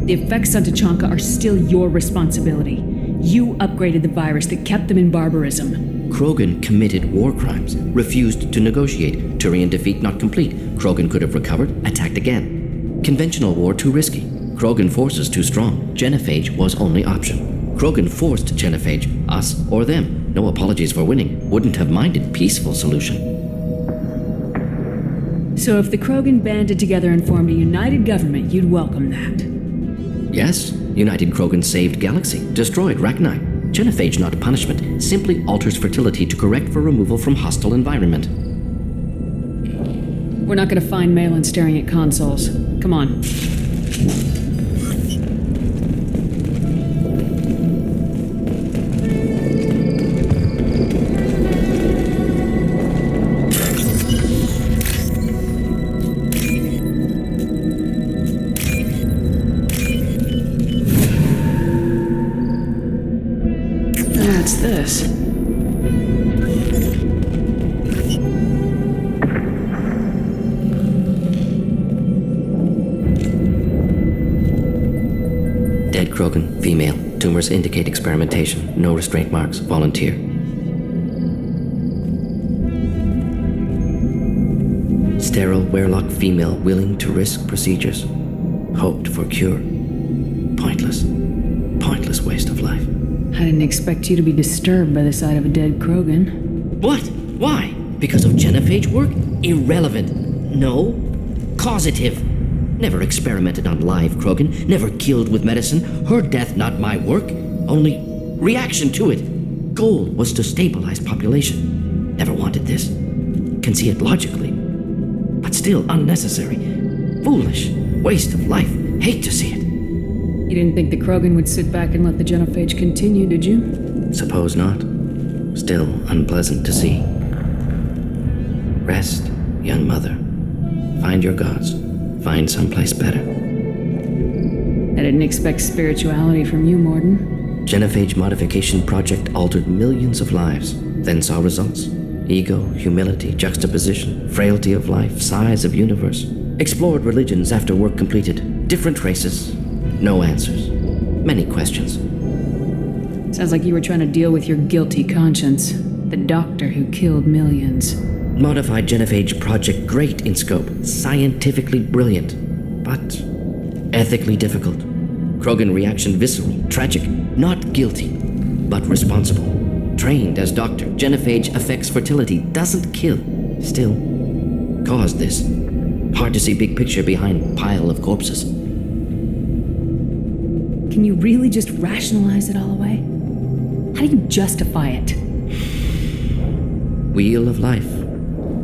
The effects on Tuchanka are still your responsibility. You upgraded the virus that kept them in barbarism. Krogan committed war crimes, refused to negotiate. Turian defeat not complete. Krogan could have recovered, attacked again. Conventional war too risky. Krogan forces too strong. Genophage was only option. Krogan forced genophage, us or them. No apologies for winning. Wouldn't have minded peaceful solution. So if the Krogan banded together and formed a united government, you'd welcome that. Yes, United Krogan saved Galaxy, destroyed Rachni. Genophage not punishment, simply alters fertility to correct for removal from hostile environment. We're not gonna find Malin staring at consoles. Come on. What's this? Dead Krogan, female. Tumors indicate experimentation. No restraint marks. Volunteer. Sterile, werelock female willing to risk procedures. Hoped for cure. Pointless. Pointless waste of life. I didn't expect you to be disturbed by the sight of a dead Krogan. What? Why? Because of genophage work? Irrelevant. No. Causative. Never experimented on live Krogan. Never killed with medicine. Her death not my work. Only reaction to it. Goal was to stabilize population. Never wanted this. Can see it logically. But still unnecessary. Foolish. Waste of life. Hate to see it. You didn't think the Krogan would sit back and let the genophage continue, did you? Suppose not. Still unpleasant to see. Rest, young mother. Find your gods. Find someplace better. I didn't expect spirituality from you, Morden. Genophage modification project altered millions of lives, then saw results. Ego, humility, juxtaposition, frailty of life, size of universe. Explored religions after work completed. Different races. No answers. Many questions. Sounds like you were trying to deal with your guilty conscience. The doctor who killed millions. Modified genophage project great in scope. Scientifically brilliant. But ethically difficult. Krogan reaction visceral, tragic. Not guilty, but responsible. Trained as doctor. Genophage affects fertility. Doesn't kill. Still, caused this. Hard to see big picture behind pile of corpses. Can you really just rationalize it all away? How do you justify it? Wheel of life.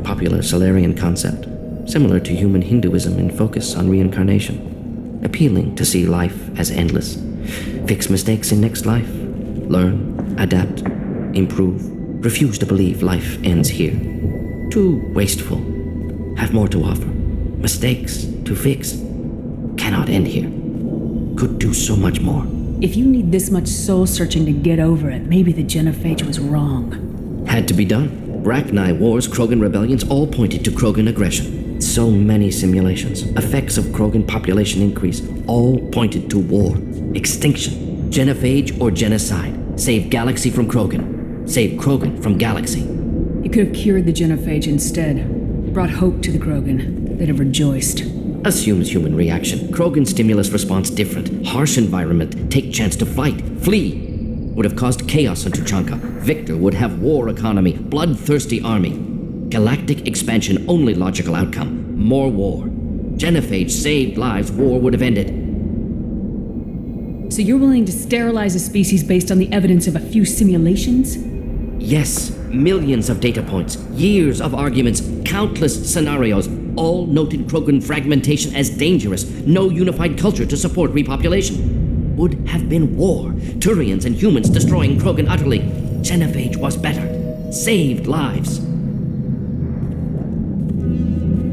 Popular Solarian concept. Similar to human Hinduism in focus on reincarnation. Appealing to see life as endless. Fix mistakes in next life. Learn, adapt, improve. Refuse to believe life ends here. Too wasteful. Have more to offer. Mistakes to fix. Cannot end here. Could do so much more. If you need this much soul-searching to get over it, maybe the genophage was wrong. Had to be done. Rachni wars, Krogan rebellions, all pointed to Krogan aggression. So many simulations. Effects of Krogan population increase, all pointed to war. Extinction. Genophage or genocide. Save Galaxy from Krogan. Save Krogan from Galaxy. You could have cured the genophage instead. Brought hope to the Krogan. They'd have rejoiced. Assumes human reaction. Krogan stimulus response different. Harsh environment. Take chance to fight. Flee. Would have caused chaos on Tuchanka. Victor would have war economy. Bloodthirsty army. Galactic expansion only logical outcome. More war. Genophage saved lives, war would have ended. So you're willing to sterilize a species based on the evidence of a few simulations? Yes, millions of data points, years of arguments, countless scenarios, all noted Krogan fragmentation as dangerous, no unified culture to support repopulation. Would have been war, Turians and humans destroying Krogan utterly. Genophage was better, saved lives.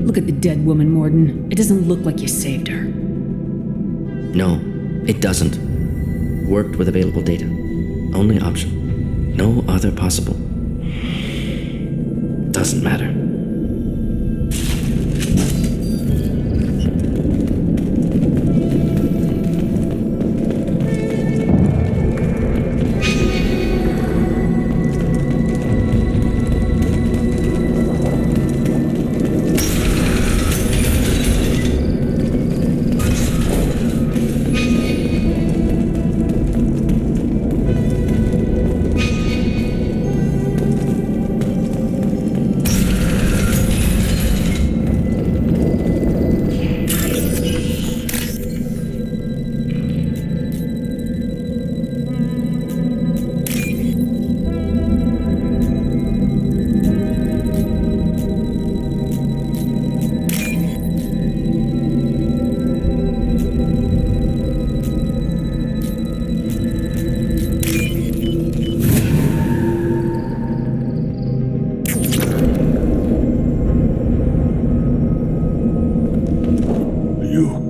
Look at the dead woman, Morden. It doesn't look like you saved her. No, it doesn't. Worked with available data. Only option. No other possible. Doesn't matter.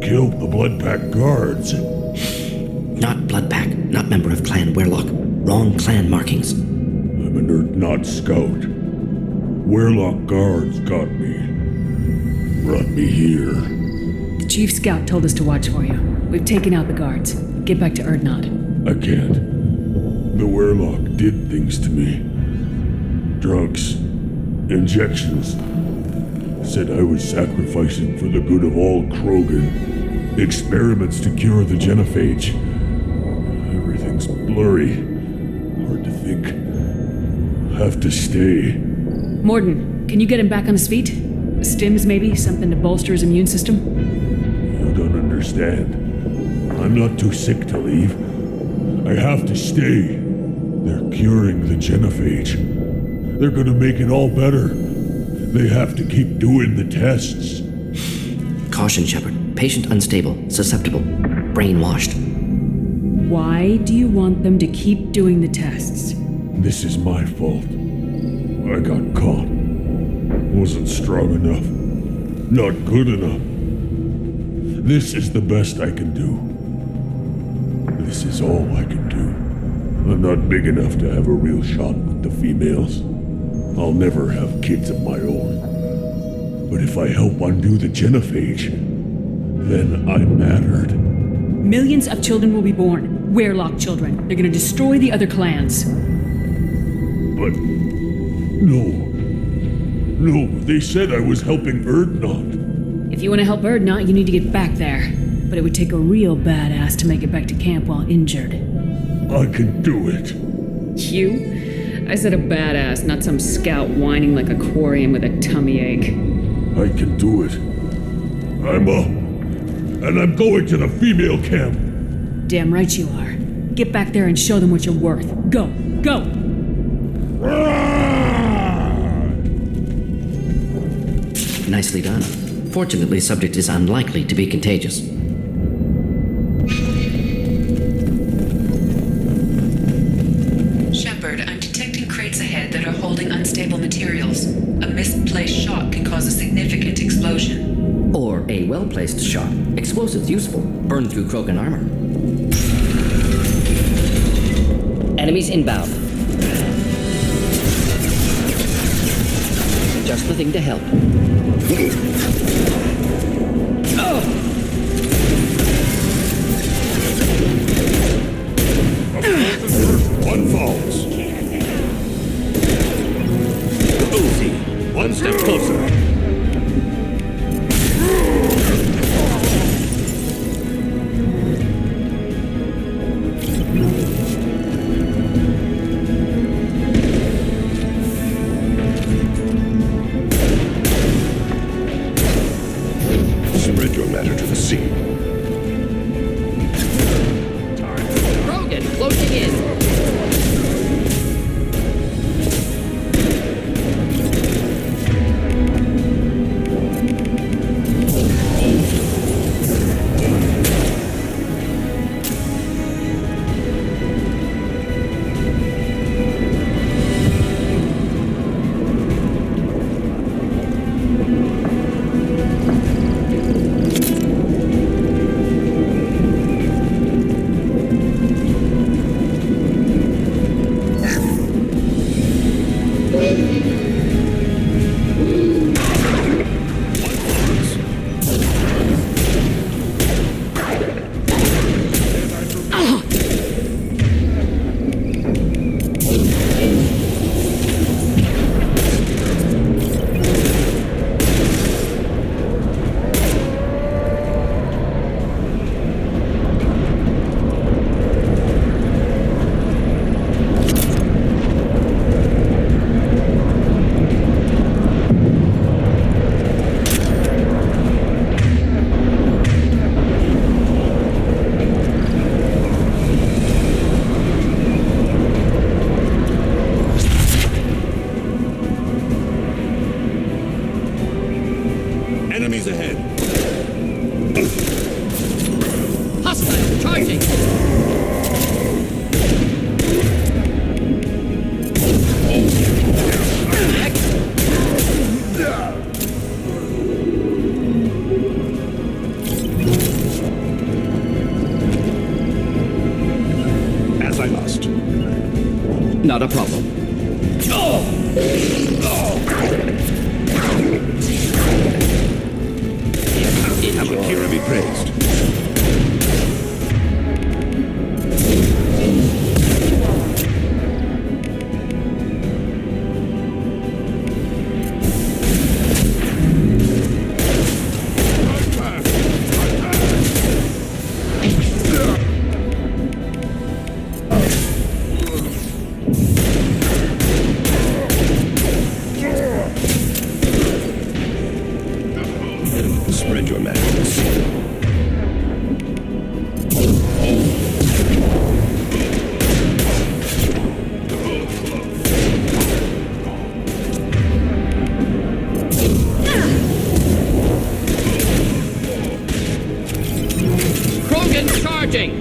Killed the Blood Pack guards. Not Blood Pack, not member of Clan Werlock. Wrong clan markings. I'm an Earth scout. Werlock guards got me. Brought me here. The chief scout told us to watch for you. We've taken out the guards. Get back to Erdnot. I can't. The Werlock did things to me. Drugs. Injections. Said I was sacrificing for the good of all Krogan. Experiments to cure the genophage. Everything's blurry. Hard to think. Have to stay. Morden, can you get him back on his feet? Stims, maybe? Something to bolster his immune system? You don't understand. I'm not too sick to leave. I have to stay. They're curing the genophage. They're gonna make it all better. They have to keep doing the tests. Caution, Shepard. Patient unstable, susceptible, brainwashed. Why do you want them to keep doing the tests? This is my fault. I got caught. Wasn't strong enough. Not good enough. This is the best I can do. This is all I can do. I'm not big enough to have a real shot with the females. I'll never have kids of my own. But if I help undo the genophage, then I mattered. Millions of children will be born. Werlock children. They're gonna destroy the other clans. But... No, they said I was helping Erdnot. If you want to help Erdnot, you need to get back there. But it would take a real badass to make it back to camp while injured. I can do it. You? I said a badass, not some scout whining like a quarian with a tummy ache. I can do it. I'm up. And I'm going to the female camp. Damn right you are. Get back there and show them what you're worth. Go! Go! Nicely done. Fortunately, subject is unlikely to be contagious. Shepard, I'm detecting crates ahead that are holding unstable materials. A misplaced shot can cause a significant explosion. Or a well-placed shot. Explosives useful. Burn through Krogan armor. Enemies inbound. Just the thing to help. One falls. Uzi, one step closer. your matter to the sea. Krogan, closing in. Enemies ahead. Hostile charging. As I must. Not a problem. Akira be praised. Spread your madness. Krogan charging.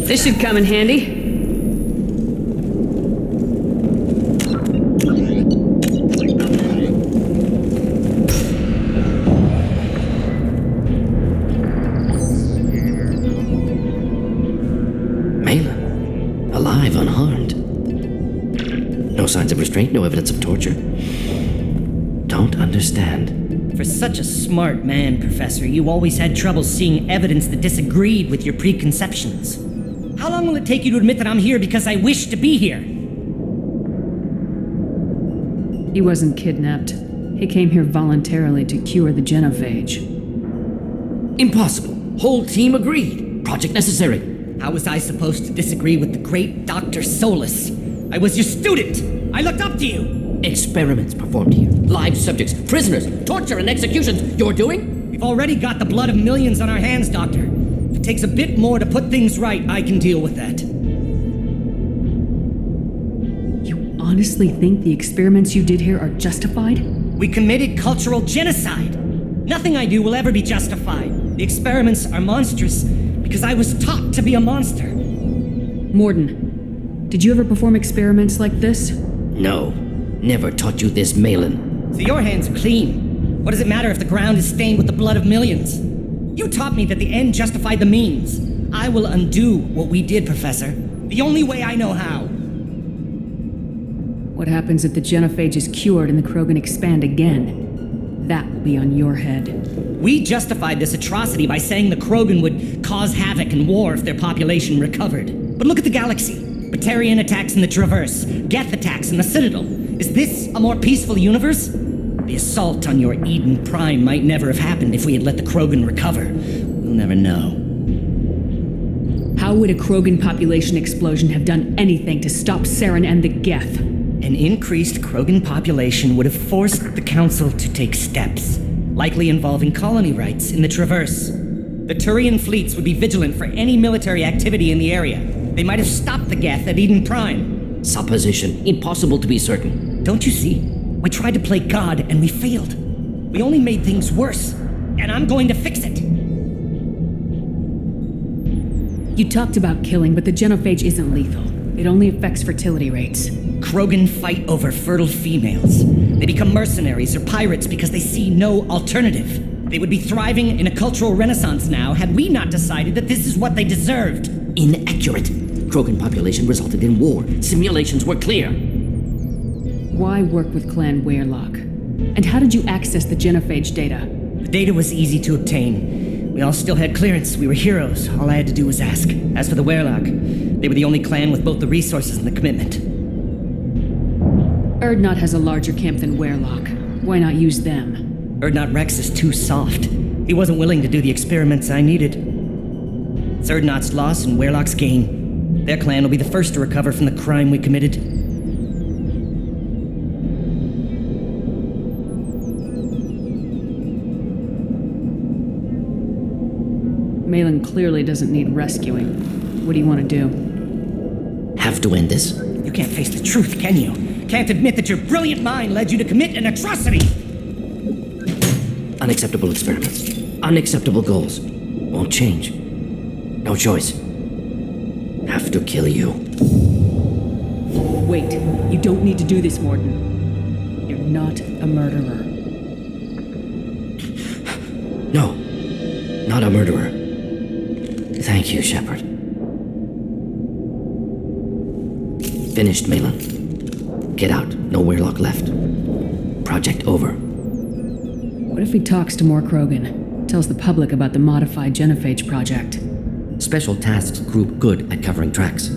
This should come in handy. Malin, alive, unharmed. No signs of restraint, no evidence of torture. Don't understand. For such a smart man, Professor, you always had trouble seeing evidence that disagreed with your preconceptions. How long will it take you to admit that I'm here because I wish to be here? He wasn't kidnapped. He came here voluntarily to cure the genophage. Impossible. Whole team agreed. Project necessary. How was I supposed to disagree with the great Dr. Solus? I was your student! I looked up to you! Experiments performed here. Live subjects, prisoners, torture and executions. You're doing? We've already got the blood of millions on our hands, Doctor. If it takes a bit more to put things right, I can deal with that. You honestly think the experiments you did here are justified? We committed cultural genocide. Nothing I do will ever be justified. The experiments are monstrous because I was taught to be a monster. Morden, did you ever perform experiments like this? No. Never taught you this, Malin. So your hands are clean. What does it matter if the ground is stained with the blood of millions? You taught me that the end justified the means. I will undo what we did, Professor. The only way I know how. What happens if the genophage is cured and the Krogan expand again? That will be on your head. We justified this atrocity by saying the Krogan would cause havoc and war if their population recovered. But look at the galaxy. Batarian attacks in the Traverse, Geth attacks in the Citadel. Is this a more peaceful universe? The assault on your Eden Prime might never have happened if we had let the Krogan recover. We'll never know. How would a Krogan population explosion have done anything to stop Saren and the Geth? An increased Krogan population would have forced the Council to take steps, likely involving colony rights in the Traverse. The Turian fleets would be vigilant for any military activity in the area. They might have stopped the Geth at Eden Prime. Supposition. Impossible to be certain. Don't you see? We tried to play God and we failed. We only made things worse. And I'm going to fix it. You talked about killing, but the genophage isn't lethal. It only affects fertility rates. Krogan fight over fertile females. They become mercenaries or pirates because they see no alternative. They would be thriving in a cultural renaissance now had we not decided that this is what they deserved. Inaccurate. Krogan population resulted in war. Simulations were clear. Why work with Clan Weirlock? And how did you access the genophage data? The data was easy to obtain. We all still had clearance. We were heroes. All I had to do was ask. As for the Weirlock, they were the only clan with both the resources and the commitment. Erdnot has a larger camp than Weirlock. Why not use them? Erdnot Rex is too soft. He wasn't willing to do the experiments I needed. It's Erdnot's loss and Weirlock's gain. Their clan will be the first to recover from the crime we committed. Malin clearly doesn't need rescuing. What do you want to do? Have to end this. You can't face the truth, can you? Can't admit that your brilliant mind led you to commit an atrocity! Unacceptable experiments. Unacceptable goals. Won't change. No choice. Have to kill you. Wait. You don't need to do this, Morden. You're not a murderer. No. Not a murderer. Thank you, Shepard. Finished, Malin. Get out. No Weirlock left. Project over. What if he talks to more Krogan? Tells the public about the modified genophage project? Special tasks group good at covering tracks.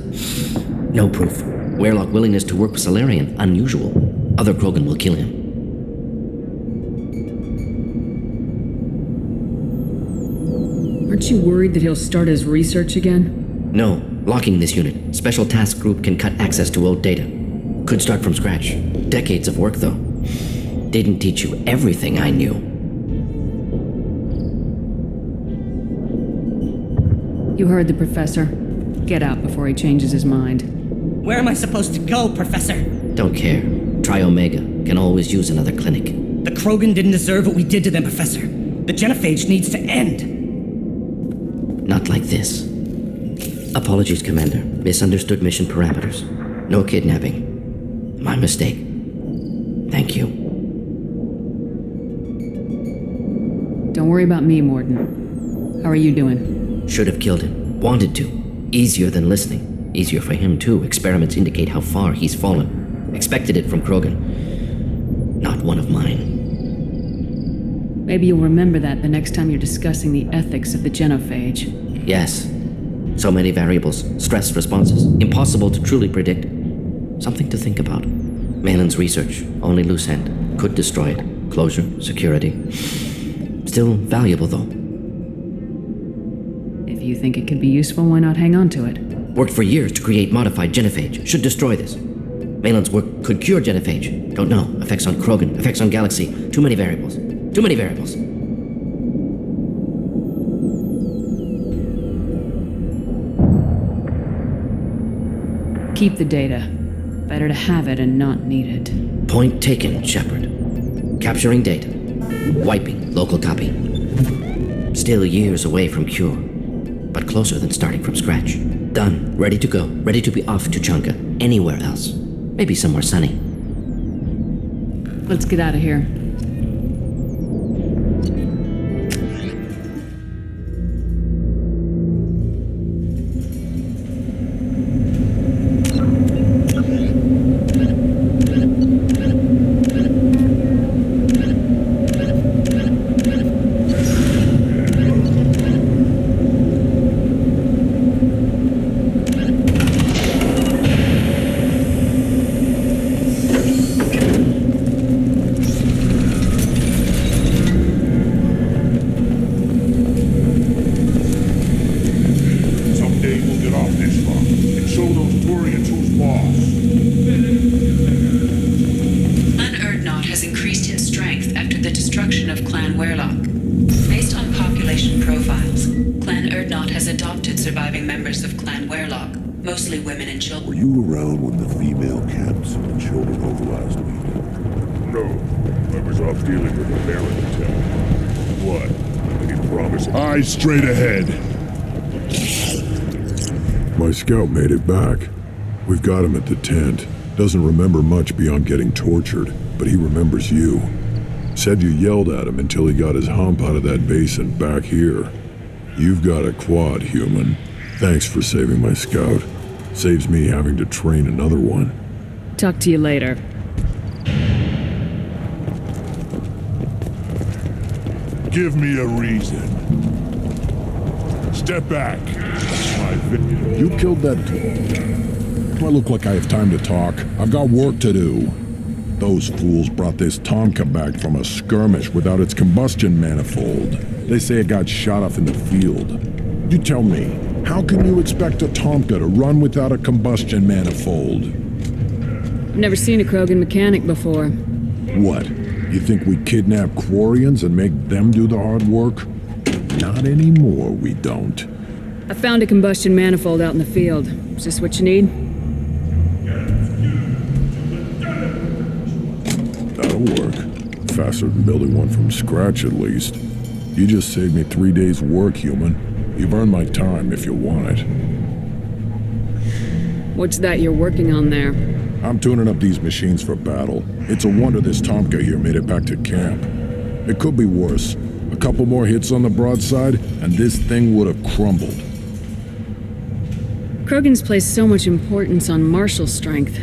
No proof. Weirlock willingness to work with Salarian unusual. Other Krogan will kill him. Aren't you worried that he'll start his research again? No. Locking this unit. Special task group can cut access to old data. Could start from scratch. Decades of work, though. Didn't teach you everything I knew. You heard the professor. Get out before he changes his mind. Where am I supposed to go, Professor? Don't care. Try Omega. Can always use another clinic. The Krogan didn't deserve what we did to them, Professor. The genophage needs to end. Not like this. Apologies, Commander. Misunderstood mission parameters. No kidnapping. My mistake. Thank you. Don't worry about me, Morden. How are you doing? Should have killed him. Wanted to. Easier than listening. Easier for him, too. Experiments indicate how far he's fallen. Expected it from Krogan. Not one of mine. Maybe you'll remember that the next time you're discussing the ethics of the genophage. Yes. So many variables. Stress responses. Impossible to truly predict. Something to think about. Malin's research, only loose end. Could destroy it. Closure, security. Still valuable, though. If you think it could be useful, why not hang on to it? Worked for years to create modified genophage. Should destroy this. Malin's work could cure genophage. Don't know. Effects on Krogan, effects on Galaxy. Too many variables. Too many variables. Keep the data. Better to have it and not need it. Point taken, Shepard. Capturing data. Wiping local copy. Still years away from cure, but closer than starting from scratch. Done. Ready to go. Ready to be off to Chunka. Anywhere else. Maybe somewhere sunny. Let's get out of here. Straight ahead. My scout made it back. We've got him at the tent. Doesn't remember much beyond getting tortured, but he remembers you. Said you yelled at him until he got his hump out of that basin back here. You've got a quad, human. Thanks for saving my scout. Saves me having to train another one. Talk to you later. Give me a reason. Step back. You killed that... Do I look like I have time to talk? I've got work to do. Those fools brought this Tonka back from a skirmish without its combustion manifold. They say it got shot off in the field. You tell me, how can you expect a Tonka to run without a combustion manifold? I've never seen a Krogan mechanic before. What? You think we kidnap Quarians and make them do the hard work? Not anymore, we don't. I found a combustion manifold out in the field. Is this what you need? That'll work. Faster than building one from scratch, at least. You just saved me 3 days' work, human. You've earned my time if you want it. What's that you're working on there? I'm tuning up these machines for battle. It's a wonder this Tomka here made it back to camp. It could be worse. A couple more hits on the broadside, and this thing would have crumbled. Krogans place so much importance on martial strength.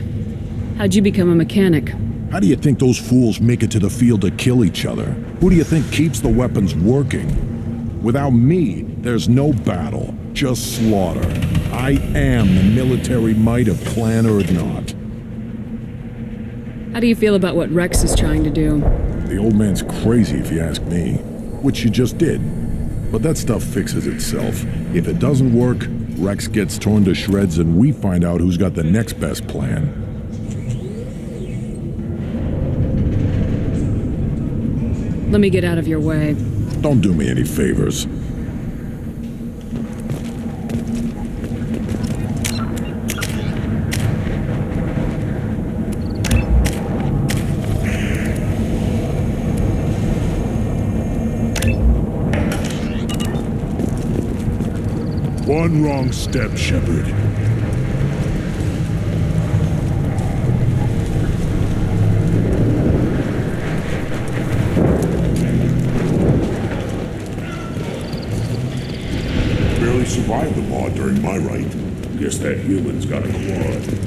How'd you become a mechanic? How do you think those fools make it to the field to kill each other? Who do you think keeps the weapons working? Without me, there's no battle, just slaughter. I am the military might of Clan Urdnot. How do you feel about what Rex is trying to do? The old man's crazy if you ask me. Which you just did. But that stuff fixes itself. If it doesn't work, Rex gets torn to shreds and we find out who's got the next best plan. Let me get out of your way. Don't do me any favors. One wrong step, Shepard. Barely survived the law during my right. Guess that human's got a quad.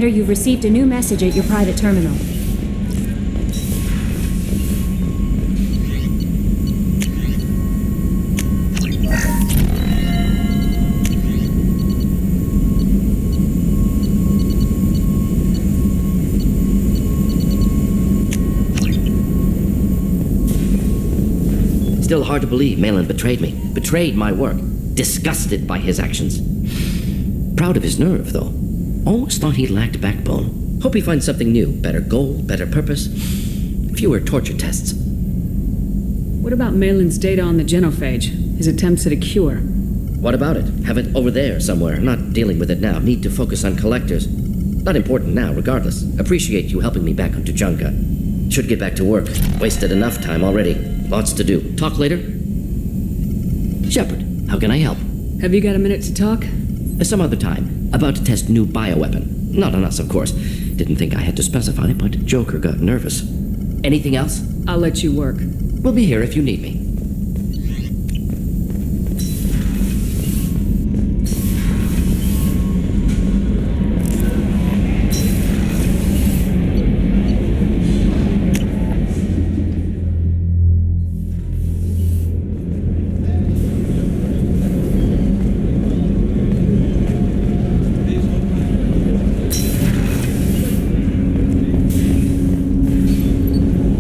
Commander, you've received a new message at your private terminal. Still hard to believe Malin betrayed me, betrayed my work, disgusted by his actions. Proud of his nerve, though. Always thought he lacked backbone. Hope he finds something new, better goal, better purpose, fewer torture tests. What about Malin's data on the genophage? His attempts at a cure? What about it? Have it over there somewhere. Not dealing with it now. Need to focus on collectors. Not important now, regardless. Appreciate you helping me back on Tuchanka. Should get back to work. Wasted enough time already. Lots to do. Talk later? Shepard, how can I help? Have you got a minute to talk? Some other time. About to test new bioweapon. Not on us, of course. Didn't think I had to specify, but Joker got nervous. Anything else? I'll let you work. We'll be here if you need me.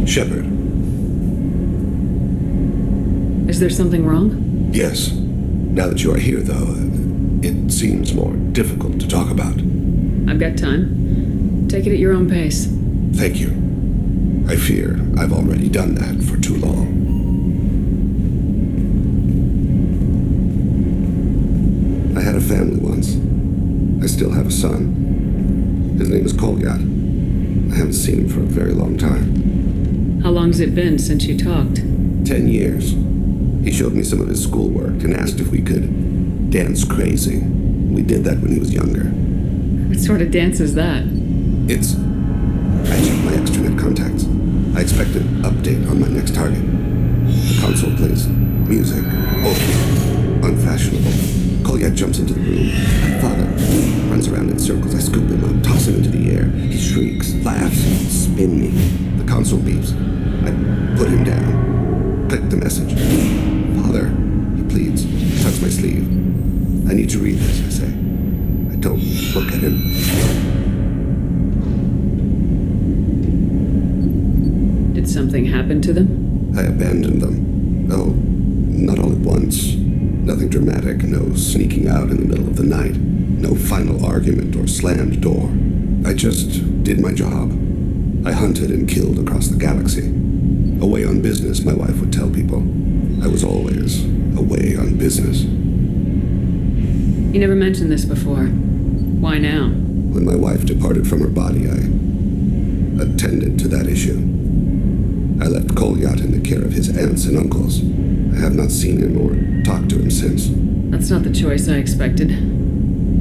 Shepard. Is there something wrong? Yes. Now that you are here, though, it seems more difficult to talk about. I've got time. Take it at your own pace. Thank you. I fear I've already done that for too long. I had a family once. I still have a son. His name is Kolyat. I haven't seen him for a very long time. How long's it been since you talked? 10 years. He showed me some of his schoolwork and asked if we could dance crazy. We did that when he was younger. What sort of dance is that? It's... I checked my extranet contacts. I expect an update on my next target. The console plays music. Oh, unfashionable. Kolyat jumps into the room. My father runs around in circles. I scoop him up, toss him into the air. He shrieks, laughs, spin me. The console beeps. I put him down. Click the message. Father, he pleads. Tucks my sleeve. I need to read this, I say. I don't look at him. Did something happen to them? I abandoned them. Oh, not all at once. Nothing dramatic, no sneaking out in the middle of the night, no final argument or slammed door. I just did my job. I hunted and killed across the galaxy. Away on business, my wife would tell people. I was always away on business. You never mentioned this before. Why now? When my wife departed from her body, I attended to that issue. I left Kolyat in the care of his aunts and uncles. I have not seen him or talked to him since. That's not the choice I expected.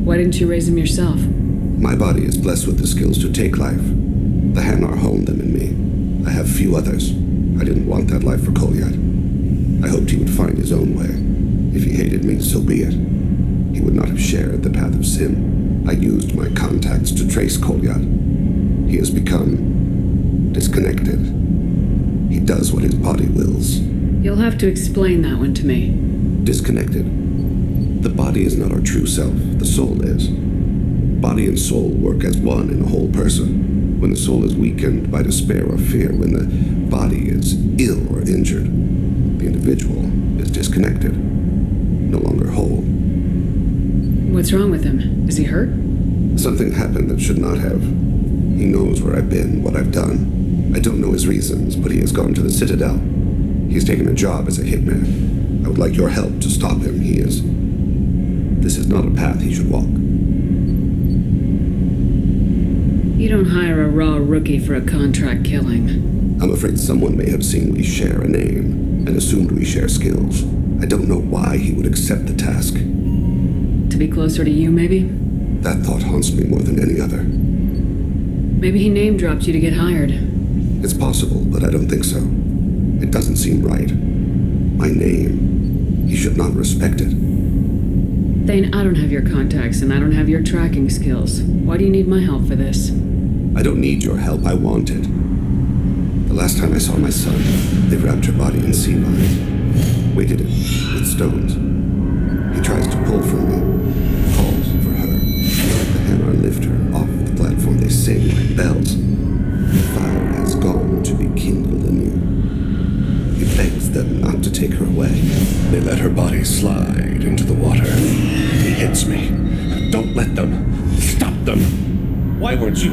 Why didn't you raise him yourself? My body is blessed with the skills to take life. The Hanar honed them in me. I have few others. I didn't want that life for Kolyat. I hoped he would find his own way. If he hated me, so be it. He would not have shared the path of sin. I used my contacts to trace Kolyat. He has become disconnected. He does what his body wills. You'll have to explain that one to me. Disconnected. The body is not our true self. The soul is. Body and soul work as one in a whole person. When the soul is weakened by despair or fear, when the body is ill or injured, the individual is disconnected, no longer whole. What's wrong with him? Is he hurt? Something happened that should not have. He knows where I've been, what I've done. I don't know his reasons, but he has gone to the Citadel. He's taken a job as a hitman. I would like your help to stop him. This is not a path he should walk. You don't hire a raw rookie for a contract killing. I'm afraid someone may have seen we share a name and assumed we share skills. I don't know why he would accept the task. To be closer to you, maybe? That thought haunts me more than any other. Maybe he name-dropped you to get hired. It's possible, but I don't think so. It doesn't seem right. My name. He should not respect it. Thane, I don't have your contacts and I don't have your tracking skills. Why do you need my help for this? I don't need your help, I want it. The last time I saw my son, they wrapped your body in sea lines, weighted it with stones. He tries to pull from me, calls for her. The hammer lift her off the platform, they sing like bells. The fire has gone to be kindled anew. He begs them not to take her away. They let her body slide into the water. He hits me. Don't let them. Stop them. Why weren't you?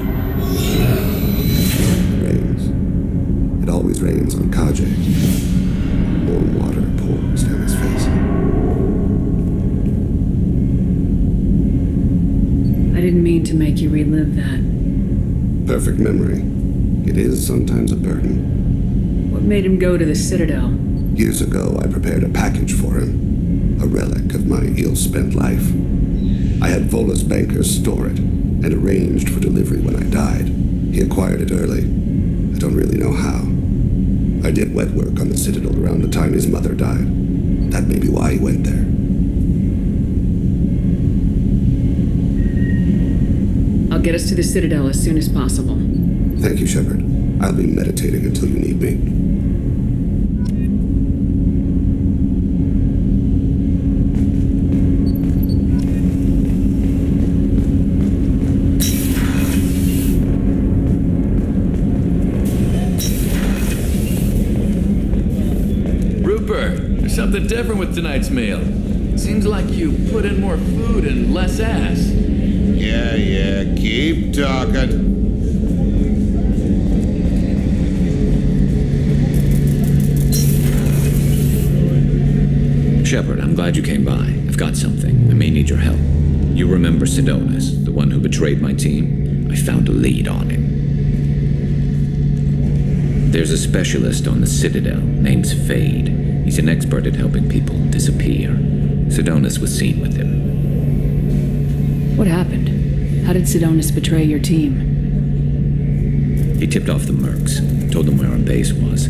It rains. It always rains on Kaje. Warm water pours down his face. I didn't mean to make you relive that. Perfect memory. It is sometimes a burden. What made him go to the Citadel? Years ago, I prepared a package for him. A relic of my ill-spent life. I had Volus bankers store it, and arranged for delivery when I died. He acquired it early. I don't really know how. I did wet work on the Citadel around the time his mother died. That may be why he went there. I'll get us to the Citadel as soon as possible. Thank you, Shepard. I'll be meditating until you need me. There's something different with tonight's meal. Seems like you put in more food and less ass. Yeah, keep talking. Shepard, I'm glad you came by. I've got something. I may need your help. You remember Sidonus, the one who betrayed my team? I found a lead on him. There's a specialist on the Citadel named Fade. He's an expert at helping people disappear. Sidonus was seen with him. What happened? How did Sidonus betray your team? He tipped off the mercs, told them where our base was.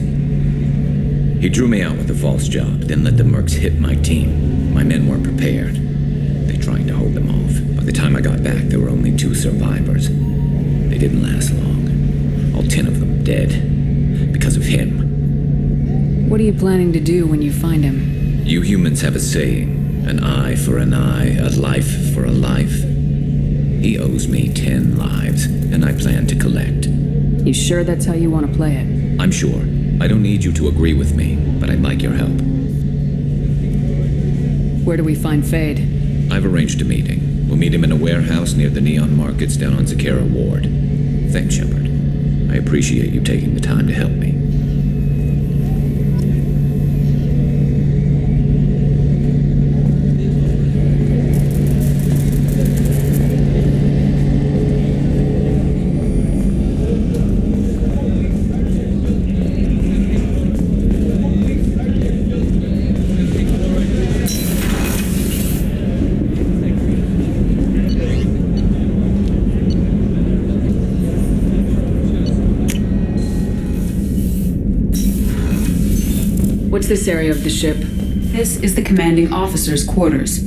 He drew me out with a false job, then let the mercs hit my team. My men weren't prepared. They tried to hold them off. By the time I got back, there were only 2 survivors. They didn't last long. All 10 of them dead. Because of him. What are you planning to do when you find him? You humans have a saying, an eye for an eye, a life for a life. He owes me 10 lives, and I plan to collect. You sure that's how you want to play it? I'm sure. I don't need you to agree with me, but I'd like your help. Where do we find Fade? I've arranged a meeting. We'll meet him in a warehouse near the Neon Markets down on Zakera Ward. Thanks, Shepard. I appreciate you taking the time to help me. What's this area of the ship? This is the commanding officer's quarters.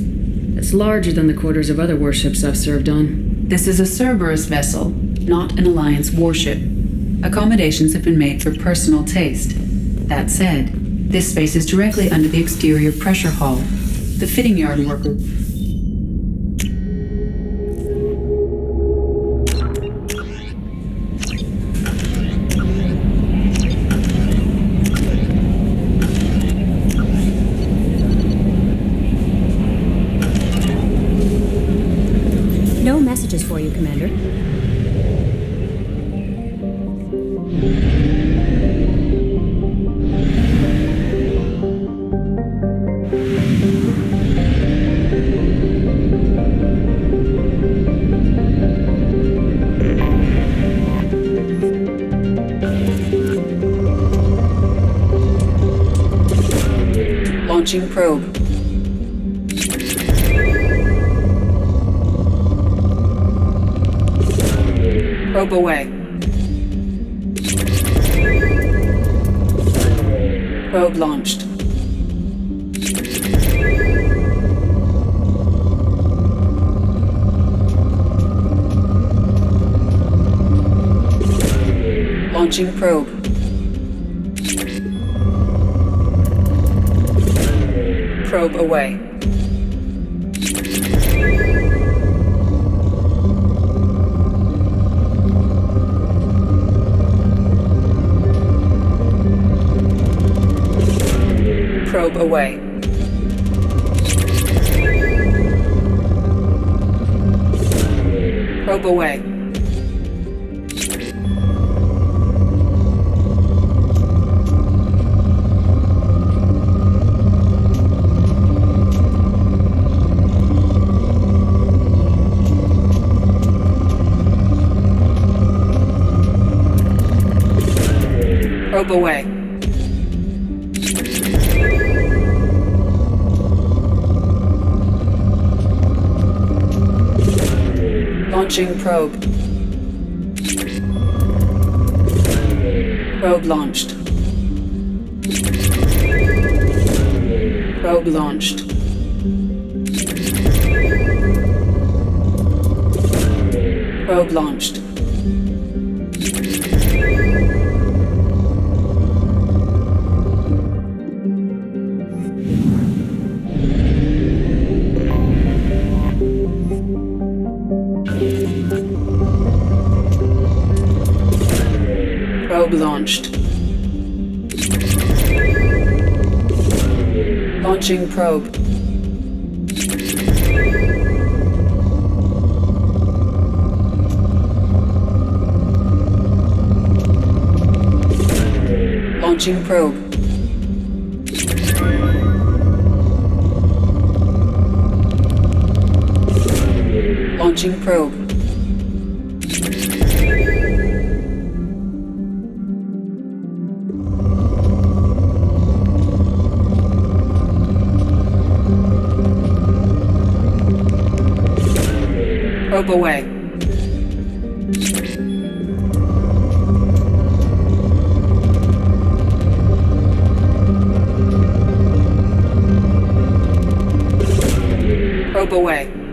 It's larger than the quarters of other warships I've served on. This is a Cerberus vessel, not an Alliance warship. Accommodations have been made for personal taste. That said, this space is directly under the exterior pressure hull. The fitting yard worker... No messages for you, Commander. Launching probe. Probe away. Probe launched. Launching probe. Probe away. Probe away. Probe away. Probe away. Launching probe. Probe launched. Probe launched. Probe launched. Probe launched. Launching probe. Launching probe. Launching probe. Probe away. Probe away.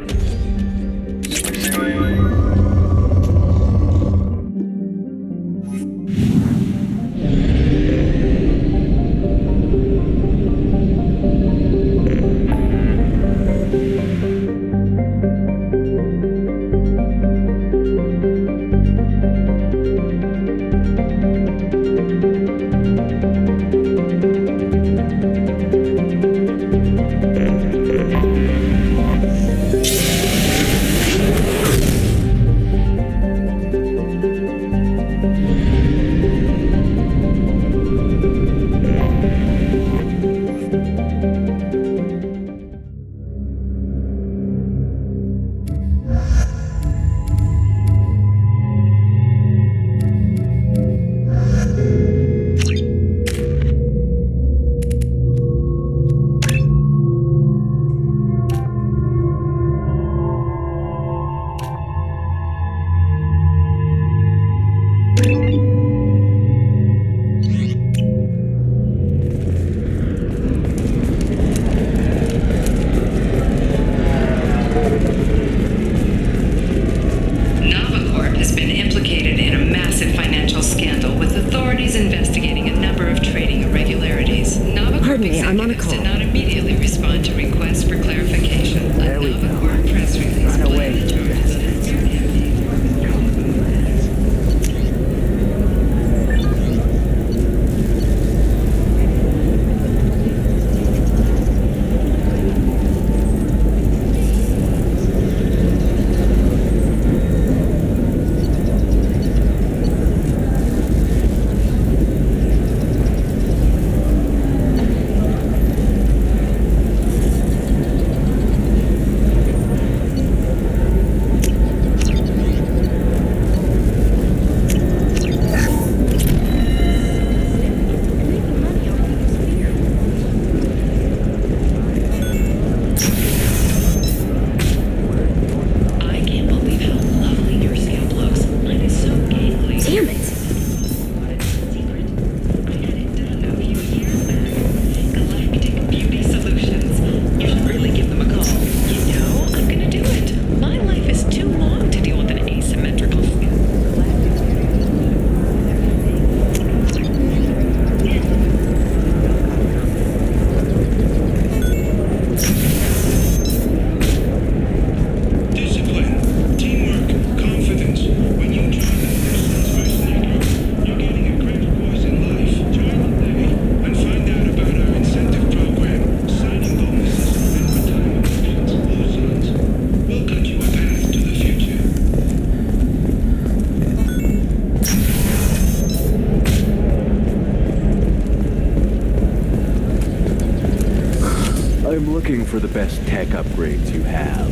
looking for the best tech upgrades you have.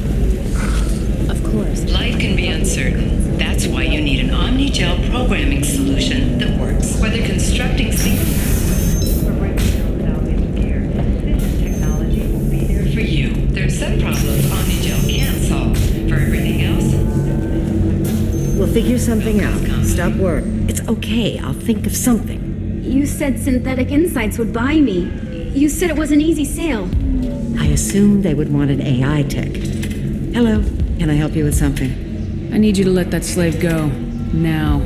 Of course. Life can be uncertain. That's why you need an Omni-Gel programming solution that works. Whether constructing sleep or breaking down salvage gear, this technology will be there for you. There's some problems Omni-Gel can't solve. For everything else, we'll figure something out. Stop work. It's okay. I'll think of something. You said Synthetic Insights would buy me. You said it was an easy sale. I assumed they would want an AI tech. Hello. Can I help you with something? I need you to let that slave go. Now.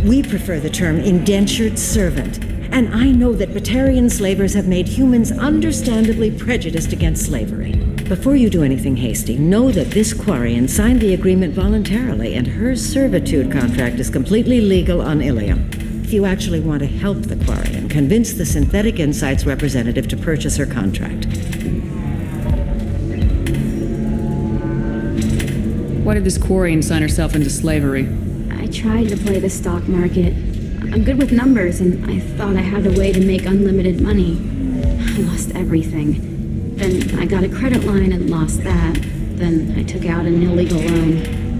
We prefer the term indentured servant. And I know that Batarian slavers have made humans understandably prejudiced against slavery. Before you do anything hasty, know that this Quarian signed the agreement voluntarily, and her servitude contract is completely legal on Ilium. If you actually want to help the Quarian, convince the Synthetic Insights representative to purchase her contract. Why did this Quarian sign herself into slavery? I tried to play the stock market. I'm good with numbers, and I thought I had a way to make unlimited money. I lost everything. Then I got a credit line and lost that. Then I took out an illegal loan.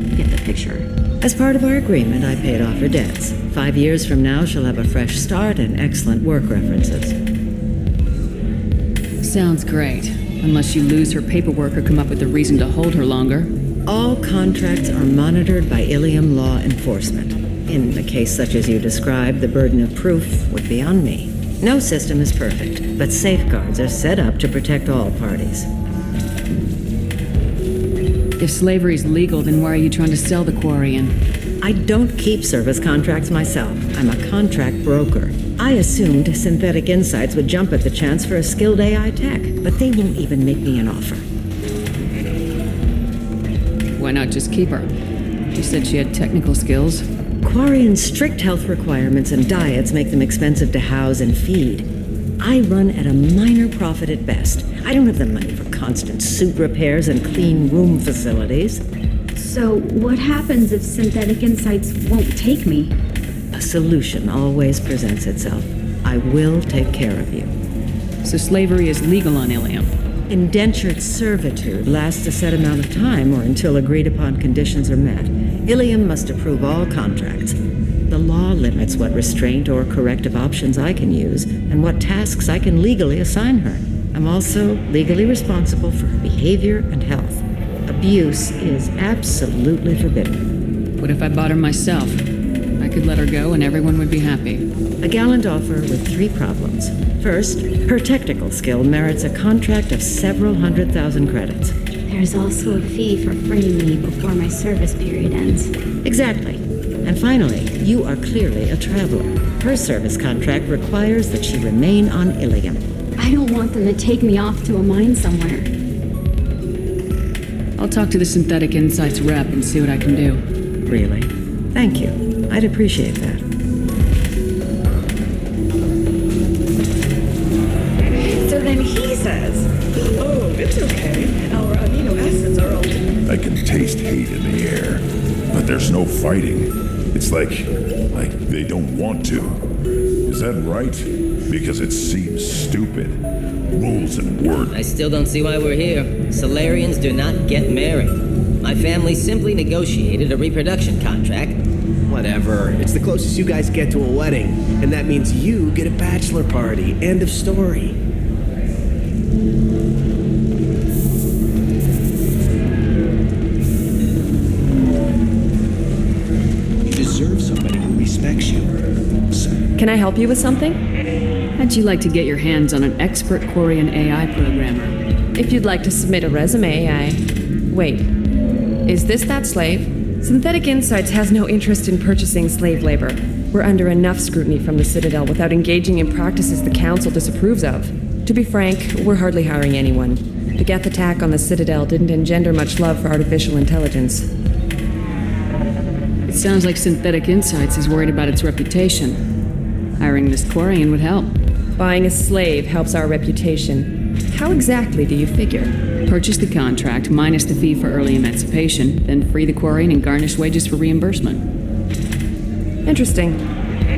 You get the picture. As part of our agreement, I paid off her debts. 5 years from now, she'll have a fresh start and excellent work references. Sounds great. Unless you lose her paperwork or come up with a reason to hold her longer. All contracts are monitored by Ilium law enforcement. In a case such as you described, the burden of proof would be on me. No system is perfect, but safeguards are set up to protect all parties. If slavery is legal, then why are you trying to sell the Quarian? I don't keep service contracts myself. I'm a contract broker. I assumed Synthetic Insights would jump at the chance for a skilled AI tech, but they won't even make me an offer. Why not just keep her? You said she had technical skills. Quarian's strict health requirements and diets make them expensive to house and feed. I run at a minor profit at best. I don't have the money for constant suit repairs and clean room facilities. So, what happens if Synthetic Insights won't take me? A solution always presents itself. I will take care of you. So slavery is legal on Ilium? Indentured servitude lasts a set amount of time or until agreed-upon conditions are met. Ilium must approve all contracts. The law limits what restraint or corrective options I can use and what tasks I can legally assign her. I'm also legally responsible for her behavior and health. Abuse is absolutely forbidden. What if I bought her myself? I could let her go and everyone would be happy. A gallant offer with 3 problems. First, her technical skill merits a contract of several 100,000 credits. There's also a fee for freeing me before my service period ends. Exactly. And finally, you are clearly a traveler. Her service contract requires that she remain on Ilium. I don't want them to take me off to a mine somewhere. I'll talk to the Synthetic Insights rep and see what I can do. Really? Thank you. I'd appreciate that. So then he says, oh, it's okay. Our amino acids are all... I can taste hate in the air, but there's no fighting. It's like they don't want to. Is that right? Because it seems stupid. Rules and words. I still don't see why we're here. Solarians do not get married. My family simply negotiated a reproduction contract. Whatever. It's the closest you guys get to a wedding, and that means you get a bachelor party. End of story. You deserve somebody who respects you. Can I help you with something? How'd you like to get your hands on an expert Quarian AI programmer? If you'd like to submit a resume, Wait. Is this that slave? Synthetic Insights has no interest in purchasing slave labor. We're under enough scrutiny from the Citadel without engaging in practices the Council disapproves of. To be frank, we're hardly hiring anyone. The Geth attack on the Citadel didn't engender much love for artificial intelligence. It sounds like Synthetic Insights is worried about its reputation. Hiring this Quarian would help. Buying a slave helps our reputation. How exactly do you figure? Purchase the contract minus the fee for early emancipation, then free the Quarian and garnish wages for reimbursement. Interesting.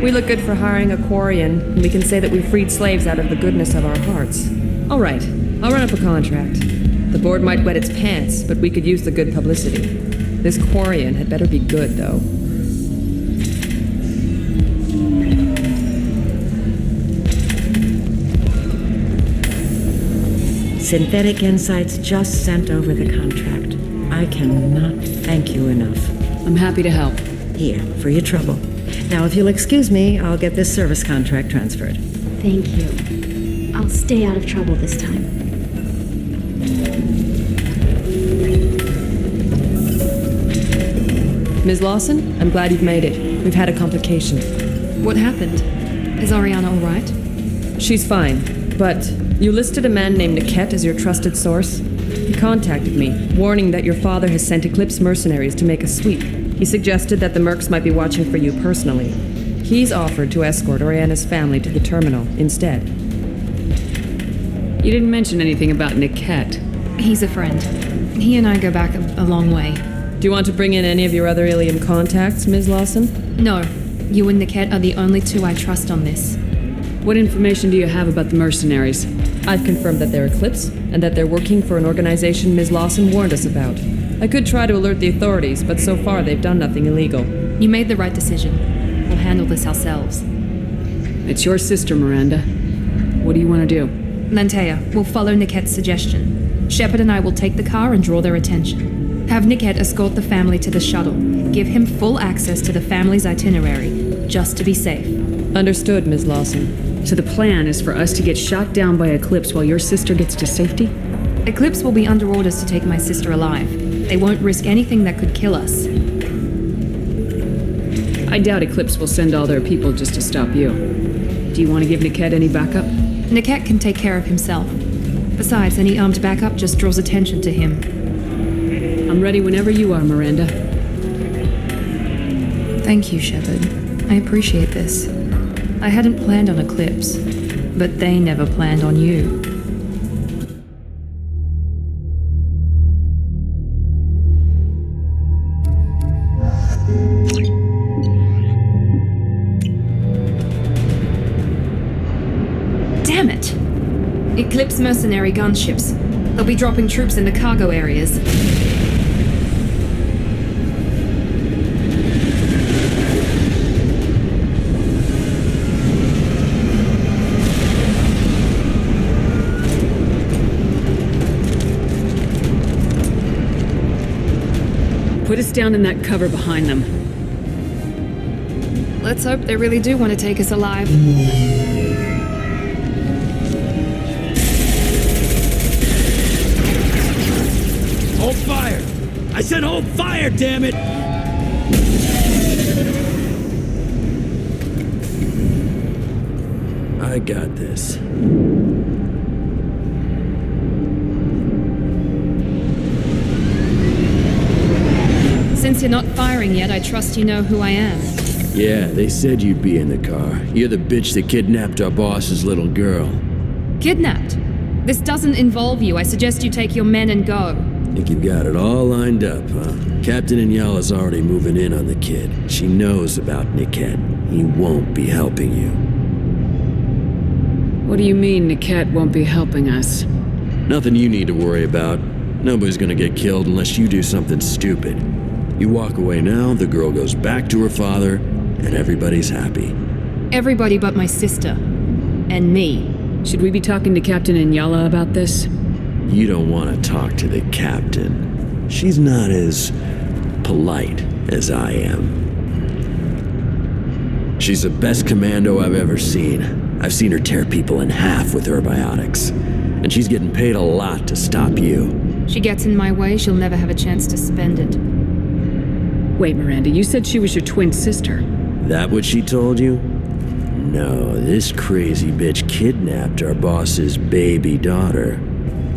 We look good for hiring a Quarian, and we can say that we freed slaves out of the goodness of our hearts. All right. I'll run up a contract. The board might wet its pants, but we could use the good publicity. This Quarian had better be good, though. Synthetic Insights just sent over the contract. I cannot thank you enough. I'm happy to help. Here, for your trouble. Now, if you'll excuse me, I'll get this service contract transferred. Thank you. I'll stay out of trouble this time. Ms. Lawson, I'm glad you've made it. We've had a complication. What happened? Is Ariana all right? She's fine, but you listed a man named Niket as your trusted source. He contacted me, warning that your father has sent Eclipse mercenaries to make a sweep. He suggested that the Mercs might be watching for you personally. He's offered to escort Oriana's family to the terminal instead. You didn't mention anything about Niket. He's a friend. He and I go back a long way. Do you want to bring in any of your other Ilium contacts, Ms. Lawson? No. You and Niket are the only two I trust on this. What information do you have about the mercenaries? I've confirmed that they're Eclipse, and that they're working for an organization Ms. Lawson warned us about. I could try to alert the authorities, but so far they've done nothing illegal. You made the right decision. We'll handle this ourselves. It's your sister, Miranda. What do you want to do? Lantea, we'll follow Niket's suggestion. Shepard and I will take the car and draw their attention. Have Niket escort the family to the shuttle. Give him full access to the family's itinerary, just to be safe. Understood, Ms. Lawson. So the plan is for us to get shot down by Eclipse while your sister gets to safety? Eclipse will be under orders to take my sister alive. They won't risk anything that could kill us. I doubt Eclipse will send all their people just to stop you. Do you want to give Niket any backup? Niket can take care of himself. Besides, any armed backup just draws attention to him. I'm ready whenever you are, Miranda. Thank you, Shepard. I appreciate this. I hadn't planned on Eclipse, but they never planned on you. Damn it! Eclipse mercenary gunships. They'll be dropping troops in the cargo areas. Put us down in that cover behind them. Let's hope they really do want to take us alive. Hold fire! I said hold fire, damn it! I got this. Since you're not firing yet, I trust you know who I am. Yeah, they said you'd be in the car. You're the bitch that kidnapped our boss's little girl. Kidnapped? This doesn't involve you. I suggest you take your men and go. Think you've got it all lined up, huh? Captain Inyala's already moving in on the kid. She knows about Niket. He won't be helping you. What do you mean Niket won't be helping us? Nothing you need to worry about. Nobody's gonna get killed unless you do something stupid. You walk away now, the girl goes back to her father, and everybody's happy. Everybody but my sister. And me. Should we be talking to Captain Inyala about this? You don't want to talk to the captain. She's not as polite as I am. She's the best commando I've ever seen. I've seen her tear people in half with her biotics. And she's getting paid a lot to stop you. She gets in my way, she'll never have a chance to spend it. Wait, Miranda, you said she was your twin sister. That what she told you? No, this crazy bitch kidnapped our boss's baby daughter.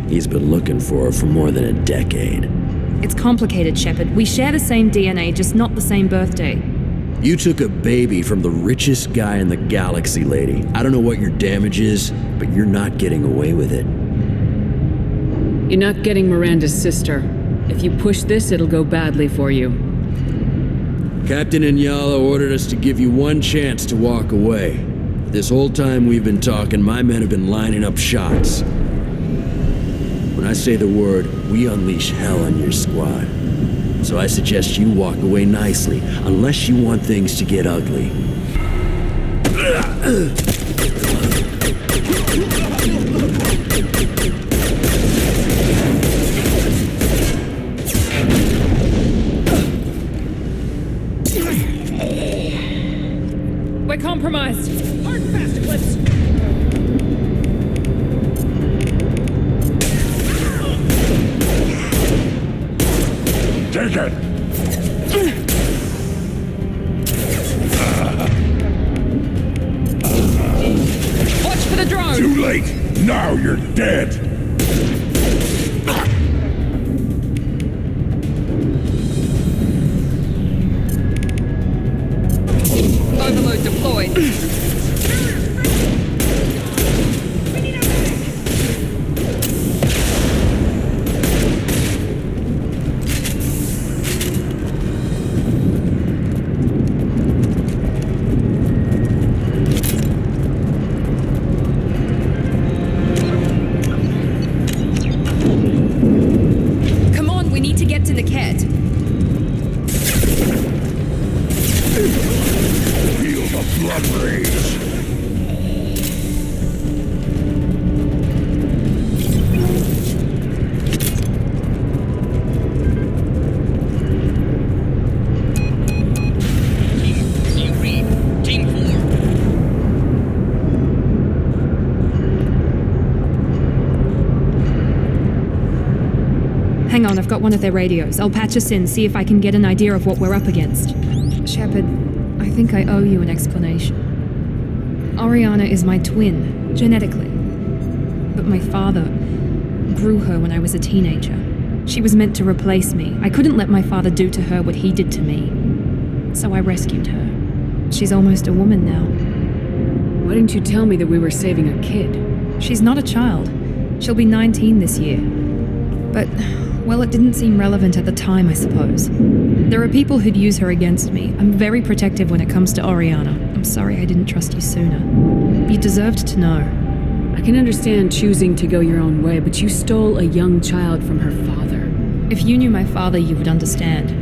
He's been looking for her for more than a decade. It's complicated, Shepard. We share the same DNA, just not the same birthday. You took a baby from the richest guy in the galaxy, lady. I don't know what your damage is, but you're not getting away with it. You're not getting Miranda's sister. If you push this, it'll go badly for you. Captain Inyala ordered us to give you one chance to walk away. This whole time we've been talking, my men have been lining up shots. When I say the word, we unleash hell on your squad. So I suggest you walk away nicely, unless you want things to get ugly. We're compromised. Hard and fast, Eclipse. Take it! Watch for the drone! Too late! Now you're dead! Overload deployed. Come on, we need to get to Niket. Feel the blood rage! Team 4. Hang on, I've got one of their radios. I'll patch us in, see if I can get an idea of what we're up against. Shepard, I think I owe you an explanation. Oriana is my twin, genetically. But my father grew her when I was a teenager. She was meant to replace me. I couldn't let my father do to her what he did to me. So I rescued her. She's almost a woman now. Why didn't you tell me that we were saving a kid? She's not a child. She'll be 19 this year. But, well, it didn't seem relevant at the time, I suppose. There are people who'd use her against me. I'm very protective when it comes to Oriana. I'm sorry I didn't trust you sooner. You deserved to know. I can understand choosing to go your own way, but you stole a young child from her father. If you knew my father, you would understand.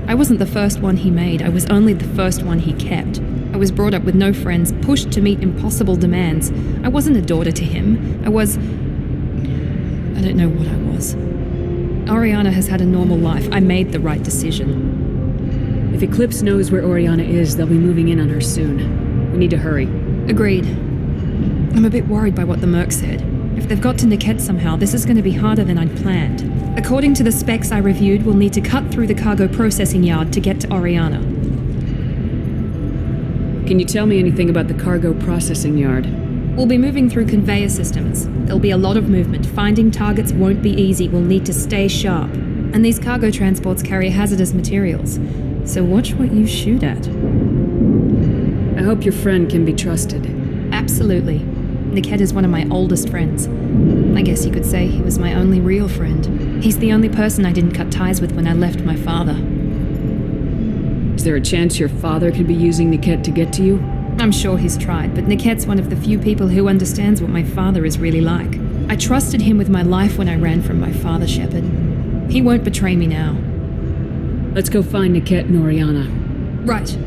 I wasn't the first one he made. I was only the first one he kept. I was brought up with no friends, pushed to meet impossible demands. I wasn't a daughter to him. I don't know what I was. Oriana has had a normal life. I made the right decision. If Eclipse knows where Oriana is, they'll be moving in on her soon. We need to hurry. Agreed. I'm a bit worried by what the Merc said. If they've got to Niket somehow, this is going to be harder than I'd planned. According to the specs I reviewed, we'll need to cut through the cargo processing yard to get to Oriana. Can you tell me anything about the cargo processing yard? We'll be moving through conveyor systems. There'll be a lot of movement. Finding targets won't be easy. We'll need to stay sharp. And these cargo transports carry hazardous materials. So watch what you shoot at. I hope your friend can be trusted. Absolutely. Niket is one of my oldest friends. I guess you could say he was my only real friend. He's the only person I didn't cut ties with when I left my father. Is there a chance your father could be using Niket to get to you? I'm sure he's tried, but Niket's one of the few people who understands what my father is really like. I trusted him with my life when I ran from my father, Shepard. He won't betray me now. Let's go find Niket and Oriana. Right.